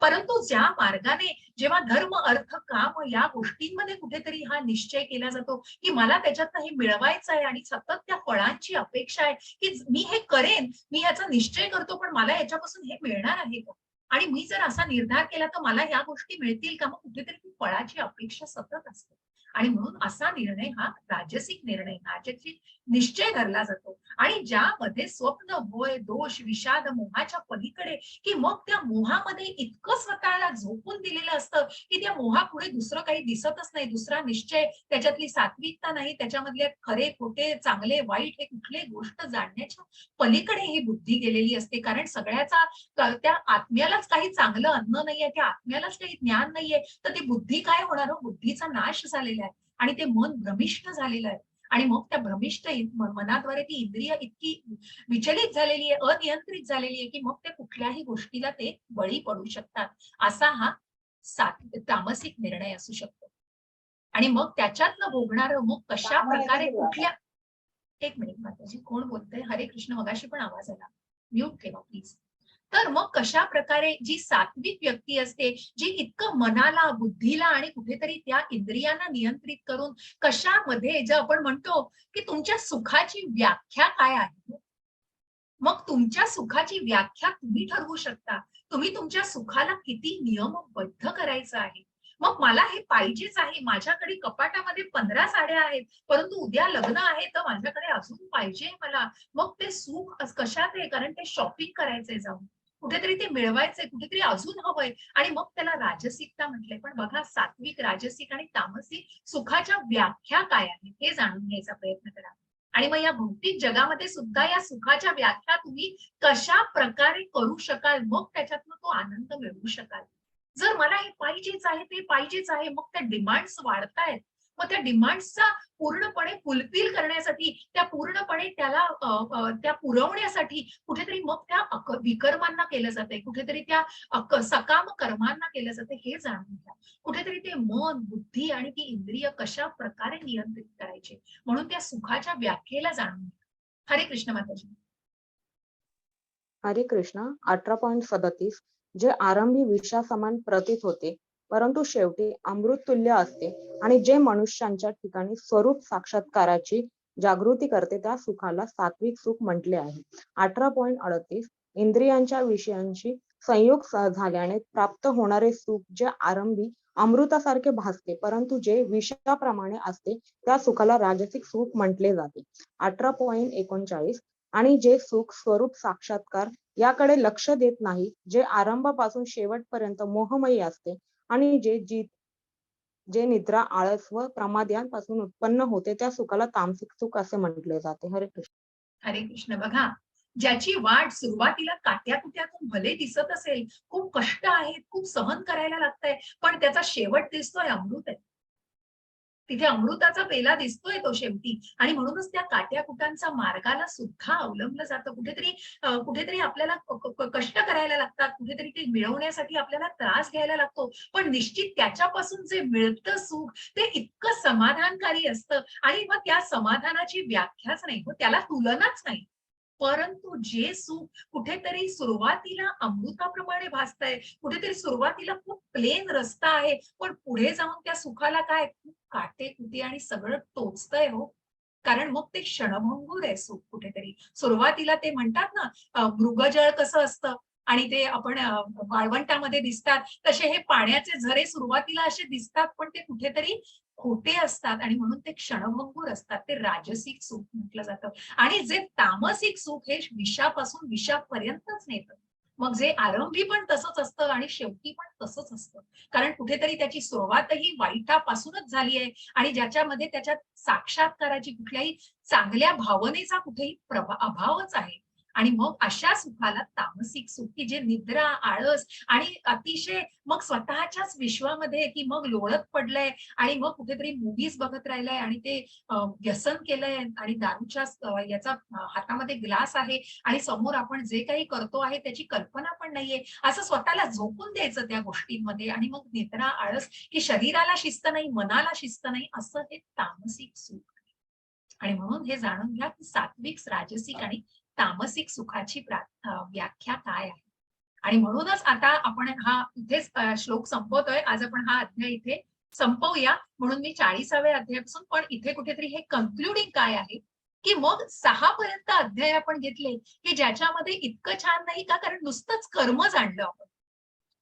परंतु ज्या मार्गाने जेव्हा धर्म अर्थ काम या गोष्टींमध्ये कुठेतरी हा निश्चय केला जातो, की मला त्याच्यातनं हे मिळवायचं आहे, आणि सतत त्या फळांची अपेक्षा आहे, की मी हे करेन, मी ह्याचा निश्चय करतो, पण मला याच्यापासून हे मिळणार आहे का, आणि मी जर असा निर्धार केला तर मला ह्या गोष्टी मिळतील का, मग कुठेतरी ती फळाची अपेक्षा सतत असते. आणि म्हणून असा निर्णय हा राजसिक निर्णय, राजसिक निश्चय धरला जातो. आणि ज्यामध्ये स्वप्न, भय, दोष, विषाद, मोहाच्या पलीकडे, की मग त्या मोहामध्ये इतकं स्वतःला झोपून दिलेलं असतं, की त्या मोहापुढे दुसरं काही दिसतच नाही, दुसरा निश्चय, त्याच्यातली सात्विकता नाही, त्याच्यामधले खरे खोटे, चांगले वाईट हे कुठले गोष्ट जाणण्याच्या पलीकडे ही बुद्धी गेलेली असते. कारण सगळ्याचा त्या आत्म्यालाच काही चांगलं अन्न नाहीये, त्या आत्म्यालाच काही ज्ञान नाहीये, तर ती बुद्धी काय होणार हो? बुद्धीचा नाश झालेला आहे, आणि ते मन भ्रमिष्ट झालेलं आहे. आणि मग त्या भ्रमिष्ट मनाद्वारे ती इंद्रिय इतकी विचलित झालेली आहे, अनियंत्रित झालेली आहे, की मग ते कुठल्याही गोष्टीला ते बळी पडू शकतात. असा हा तामसिक निर्णय असू शकतो. आणि मग त्याच्यातनं भोगणारं मग कशा प्रकारे कुठल्या एक मिनिट माताजी कोण बोलतंय? हरे कृष्ण मगाशी पण आवाज आला. म्यूट ठेवा प्लीज. तर मग कशा प्रकारे जी सात्विक व्यक्ती असते, जी इतकं मनाला, बुद्धीला आणि कुठेतरी त्या इंद्रियांना नियंत्रित करून कशामध्ये जे आपण म्हणतो, की तुमच्या सुखाची व्याख्या काय आहे? मग तुमच्या सुखाची व्याख्या तुम्ही ठरवू शकता. तुम्ही तुमच्या सुखाला किती नियमबद्ध करायचं आहे. मग मला हे पाहिजेच आहे. माझ्याकडे कपाटामध्ये 15 साड्या आहेत, परंतु उद्या लग्न आहे, तर माझ्याकडे अजून पाहिजे मला. मग ते सुख कशात आहे? कारण ते शॉपिंग करायचंय जाऊन. कुठेतरी ते मिळवायचंय, कुठेतरी अजून हवंय आणि मग त्याला राजसिकता म्हटलंय. पण बघा सात्विक, राजसिक आणि तामसिक सुखाच्या व्याख्या काय आहेत? हे जाणून घ्यायचा प्रयत्न करा. आणि मग या भौतिक जगामध्ये सुद्धा या सुखाच्या व्याख्या तुम्ही कशा प्रकारे करू शकाल, मग त्याच्यातनं तो आनंद मिळवू शकाल. जर मला हे पाहिजेच आहे, ते पाहिजेच आहे, मग त्या डिमांड्स वाढतायत. मग त्या डिमांड्सचा पूर्णपणे फुलफिल करण्यासाठी, त्या पूर्णपणे त्याला त्या पुरवण्यासाठी कुठेतरी मग त्या विकर्मांना केलं जातंय, कुठेतरी त्या सकाम कर्मांना केलं जातंय, हे जाणून घ्या. कुठेतरी ते मन, बुद्धी आणि ती इंद्रिय कशा प्रकारे नियंत्रित करायचे. म्हणून त्या सुखाच्या व्याख्येला जाणून घ्या. हरे कृष्ण माताजी. हरे कृष्ण 18.37 जे आरंभी विषासमान प्रतीत होते, परंतु शेवटी अमृततुल्य असते आणि जे मनुष्यांच्या ठिकाणी स्वरूप साक्षात्काराची जागृती करते त्या सुखाला सात्विक सुख म्हटले आहे. 18.38 इंद्रियांच्या विषयांशी संयोग झाल्याने प्राप्त होणारे सुख जे आरंभी अमृतासारखे भासते, परंतु जे विषाप्रमाणे असते त्या सुखाला राजसिक सुख म्हटले जाते. 18.39 आणि जे सुख स्वरूप साक्षात्कार याकडे लक्ष देत नाही, जे आरंभापासून शेवटपर्यंत मोहमयी असते आणि जे निद्रा, आळस व प्रमाद यांपासून उत्पन्न होते त्या सुखाला तामसिक सुख असे म्हटले जाते. हरे कृष्ण. हरे कृष्ण. बघा, ज्याची वाट सुरुवातीला काट्याकुट्यातून भले दिसत असेल, खूप कष्ट आहेत, खूप सहन करायला लागतंय, पण त्याचा शेवट दिसतोय अमृत आहे. तिथे अमृताचा पेला दिसतोय तो शेवटी आणि म्हणूनच त्या काट्याकुटांचा मार्गाला सुद्धा अवलंबलं जातं. कुठेतरी आपल्याला कष्ट करायला लागतात, कुठेतरी ते मिळवण्यासाठी आपल्याला त्रास घ्यायला लागतो. पण निश्चित त्याच्यापासून जे मिळतं सुख ते इतकं समाधानकारी असतं आणि मग त्या समाधानाची व्याख्याच नाही, हो त्याला तुलनाच नाही. परंतु जे सुख कुठेतरी सुरुवातीला अमृताप्रमाणे भासतंय, कुठेतरी सुरुवातीला खूप प्लेन रस्ता आहे, पण पुढे जाऊन त्या सुखाला काय खूप काटेकुटे आणि सगळं टोचतंय हो. कारण मग ते क्षणभंगूर आहे सुख कुठेतरी. सुरुवातीला ते म्हणतात ना मृगजळ कसं असतं आणि ते आपण वाळवंटामध्ये दिसतात, तसे हे पाण्याचे झरे सुरुवातीला असे दिसतात, पण ते कुठेतरी खोटे असतात आणि म्हणून ते क्षणभंगूर असतात. ते राजसिक सुख म्हटलं जातं. आणि जे तामसिक सुख हे विषापासून विषापर्यंतच नेतं. मग जे आरंभी पण तसंच असतं आणि शेवटी पण तसंच असतं. कारण कुठेतरी त्याची सुरुवातही वाईटापासूनच झाली आहे आणि ज्याच्यामध्ये त्याच्यात साक्षात्काराची कुठल्याही चांगल्या भावनेचा कुठेही अभावच आहे. आणि मग अशा सुखाला तामसिक सुख की जे निद्रा, आळस आणि अतिशय मग स्वतःच्याच विश्वामध्ये की मग लोळत पडलंय आणि मग कुठेतरी मूव्हीज बघत राहिलाय आणि ते व्यसन केलंय आणि दारूच्या याचा हातामध्ये ग्लास आहे आणि समोर आपण जे काही करतो आहे त्याची कल्पना पण नाहीये. असं स्वतःला झोकून द्यायचं त्या गोष्टींमध्ये आणि मग निद्रा, आळस की शरीराला शिस्त नाही, मनाला शिस्त नाही असं हे तामसिक सुख आहे. आणि म्हणून हे जाणून घ्या की सात्विक, राजसिक आणि तामसिक सुखाची व्याख्या काय आहे. आणि म्हणूनच आता आपण हा इथेच श्लोक संपवतोय. आज आपण हा अध्याय इथे संपवूया. म्हणून मी 40व्या अध्यायापासून पण इथे कुठेतरी हे कन्क्लुडिंग काय आहे, की मग 6 पर्यंत अध्याय आपण घेतले, की ज्याच्यामध्ये इतकं छान नाही का कारण नुसतंच कर्म जाणलं आपण.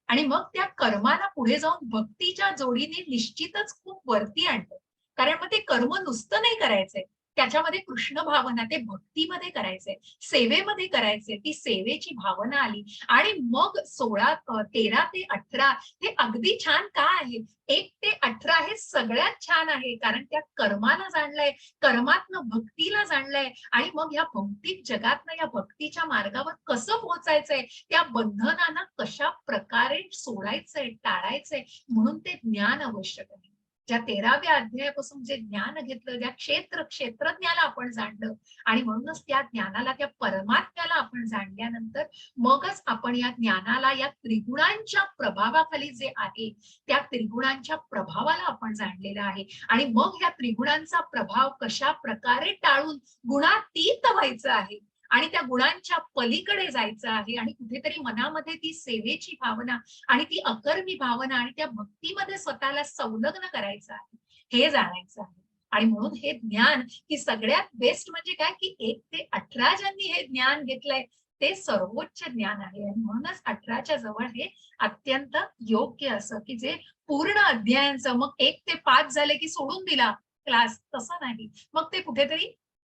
आणि मग त्या कर्माला पुढे जाऊन भक्तीच्या जोडीने निश्चितच खूप वरती आणलं. कारण मग ते कर्म नुसतं नाही करायचंय. त्याच्यामध्ये कृष्ण भावना ते भक्तीमध्ये करायचंय, सेवेमध्ये करायचंय. ती सेवेची भावना आली आणि मग 13 ते 18 हे अगदी छान का आहे? 1 ते 18 हे सगळ्यात छान आहे. कारण त्या कर्माला जाणलंय, कर्मातनं भक्तीला जाणलंय आणि मग या भौतिक जगातनं या भक्तीच्या मार्गावर कसं पोहोचायचंय त्या बंधनांना कशा प्रकारे सोडायचंय, टाळायचंय म्हणून ते ज्ञान आवश्यक आहे. ज्या 13व्या अध्यायापासून जे ज्ञान घेतलं, ज्या क्षेत्रज्ञाला आपण जाणलं आणि म्हणूनच त्या ज्ञानाला, त्या परमात्म्याला आपण आपण जाणल्यानंतर मगच आपण या ज्ञानाला या त्रिगुणांच्या प्रभावाखाली जे आहे त्या त्रिगुणांच्या प्रभावाला आपण जाणलेलं आहे आणि मग या त्रिगुणांचा प्रभाव कशा प्रकारे टाळून गुणातीत व्हायचं आहे आणि त्या गुणांच्या पलीकडे जायचं आहे आणि कुठेतरी मनामध्ये ती सेवेची भावना आणि ती अकर्मी भावना आणि त्या भक्तीमध्ये स्वतःला संलग्न करायचं आहे, हे जाणायचं आहे. आणि म्हणून हे ज्ञान की सगळ्यात बेस्ट म्हणजे काय की 1 ते 18 ज्यांनी हे ज्ञान घेतलंय ते सर्वोच्च ज्ञान आहे आणि म्हणूनच 18च्या जवळ हे अत्यंत योग्य असं की जे पूर्ण अध्यायांचं मग 1 ते 5 झाले की सोडून दिला क्लास, तसं नाही. मग ते कुठेतरी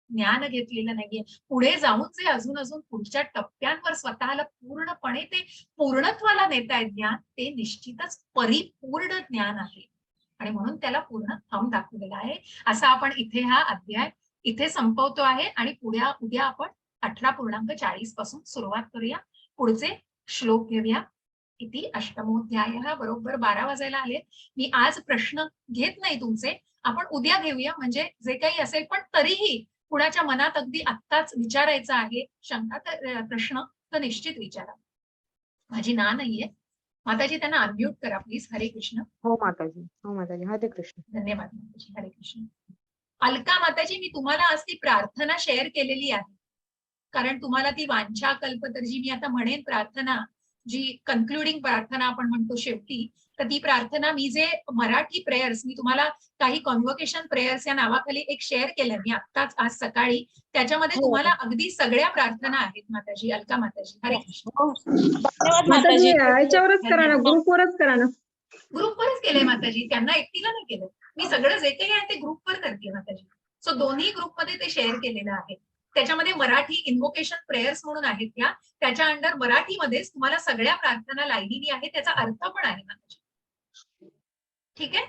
ज्ञान घेतलेलं नाहीये. पुढे जाऊन जे अजून अजून पुढच्या टप्प्यांवर स्वतःला पूर्णपणे ते पूर्णत्वाला नेतायत ज्ञान, ते निश्चितच परिपूर्ण ज्ञान आहे आणि म्हणून त्याला पूर्ण थंब दाखवलेला आहे. असा आपण इथे हा अध्याय इथे संपवतो आहे आणि उद्या आपण 18.40 पासून सुरुवात करूया. पुढचे श्लोक घेऊया. इति अष्टमोध्याय. बरोबर 12 वाजायला आले. मी आज प्रश्न घेत नाही तुमचे, आपण उद्या घेऊया म्हणजे जे काही असेल, पण तरीही कुणाच्या मनात अगदी आत्ताच विचारायचं आहे शंका तर प्रश्न तर निश्चित विचारा. माझी ना नाहीये. माताजी त्यांना अनम्यूट करा प्लीज. हरे कृष्ण. हो माताजी, हो माताजी, हरे कृष्ण. धन्यवाद माताजी. हरे कृष्ण. अलका माताजी, मी तुम्हाला आज ती प्रार्थना शेअर केलेली आहे कारण तुम्हाला ती वांछा कल्पतरू मी आता म्हणेन प्रार्थना जी कन्क्लुडिंग प्रार्थना आपण म्हणतो शेवटी, तर ती प्रार्थना मी जे मराठी प्रेयर्स मी तुम्हाला काही कॉन्व्होकेशन प्रेयर्स या नावाखाली एक शेअर केलं मी आत्ताच आज सकाळी, त्याच्यामध्ये तुम्हाला अगदी सगळ्या प्रार्थना आहेत माताजी. अलका माताजी. हरे कृष्ण. धन्यवाद माताजी. याच्यावरच करा ना, ग्रुपवरच करा ना. ग्रुपवरच केलंय माताजी, त्यांना एकटीला नाही केलं. मी सगळं जे काही आहे ते ग्रुपवर करते माताजी. सो दोन्ही ग्रुपमध्ये ते शेअर केलेलं आहे. त्याच्यामध्ये मराठी इन्व्होकेशन प्रेयर्स म्हणून आहेत त्याच्या अंडर मराठीमध्येच तुम्हाला सगळ्या प्रार्थना लाईनीनी आहे, त्याचा अर्थ पण आहे माताजी. ठीक आहे.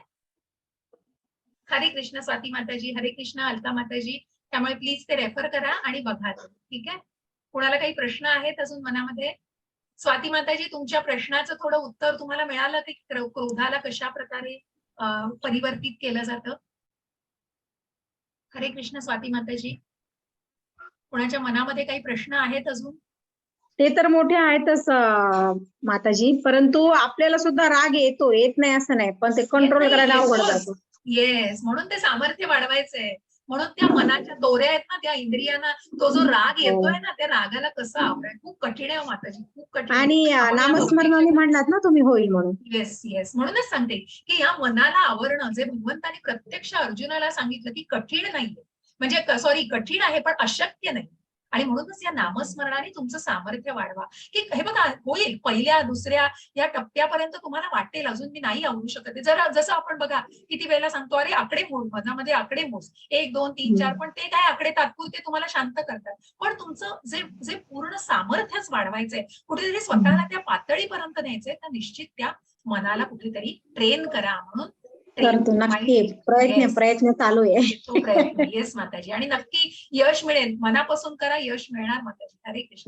हरे कृष्ण स्वाती माताजी. हरे कृष्ण अलका माताजी. त्यामुळे प्लीज ते रेफर करा आणि बघा. ठीक आहे. कुणाला काही प्रश्न आहेत अजून मनामध्ये? स्वाती माताजी, तुमच्या प्रश्नाचं थोडं उत्तर तुम्हाला मिळालं की क्रोधाला कशा प्रकारे परिवर्तित केलं जातं? हरे कृष्ण स्वाती माताजी. कोणाच्या मनामध्ये काही प्रश्न आहेत अजून? ते तर मोठे आहेतच माताजी, परंतु आपल्याला सुद्धा राग येत नाही असं नाही, पण ते कंट्रोल करायला अवघड जातो. येस, म्हणून ते सामर्थ्य वाढवायचंय. म्हणून त्या मनाच्या दोऱ्या आहेत ना, त्या इंद्रियांना तो जो राग येतोय ना, त्या रागाला कसं आवडायचं खूप कठीण आहे माताजी, खूप कठीण. आणि नामस्मरणाने म्हणलात ना तुम्ही होईल म्हणून. येस येस, म्हणूनच सांगते की या मनाला आवरणं जे भगवंताने प्रत्यक्ष अर्जुनाला सांगितलं की कठीण नाहीये, म्हणजे सॉरी कठीण आहे पण अशक्य नाही. आणि म्हणूनच या नामस्मरणाने तुमचं सामर्थ्य वाढवा की हे बघा होईल. पहिल्या दुसऱ्या या टप्प्यापर्यंत तुम्हाला वाटेल अजून मी नाही आवडू शकत. जरा जसं आपण बघा किती वेळेला सांगतो अरे आकडे मोड, मनामध्ये आकडे मोज 1 2 3 4, पण ते काय आकडे तात्पुरते तुम्हाला शांत करतात. पण तुमचं जे जे पूर्ण सामर्थ्यच वाढवायचंय, कुठेतरी स्वतःला त्या पातळीपर्यंत न्यायचंय, तर निश्चित त्या मनाला कुठेतरी ट्रेन करा. म्हणून करतो नक्की, प्रयत्न चालू आहे. तो प्रयत्न. येस माताजी. आणि नक्की यश मिळेल. मनापासून करा, यश मिळणार माताजी. हरे कृष्ण.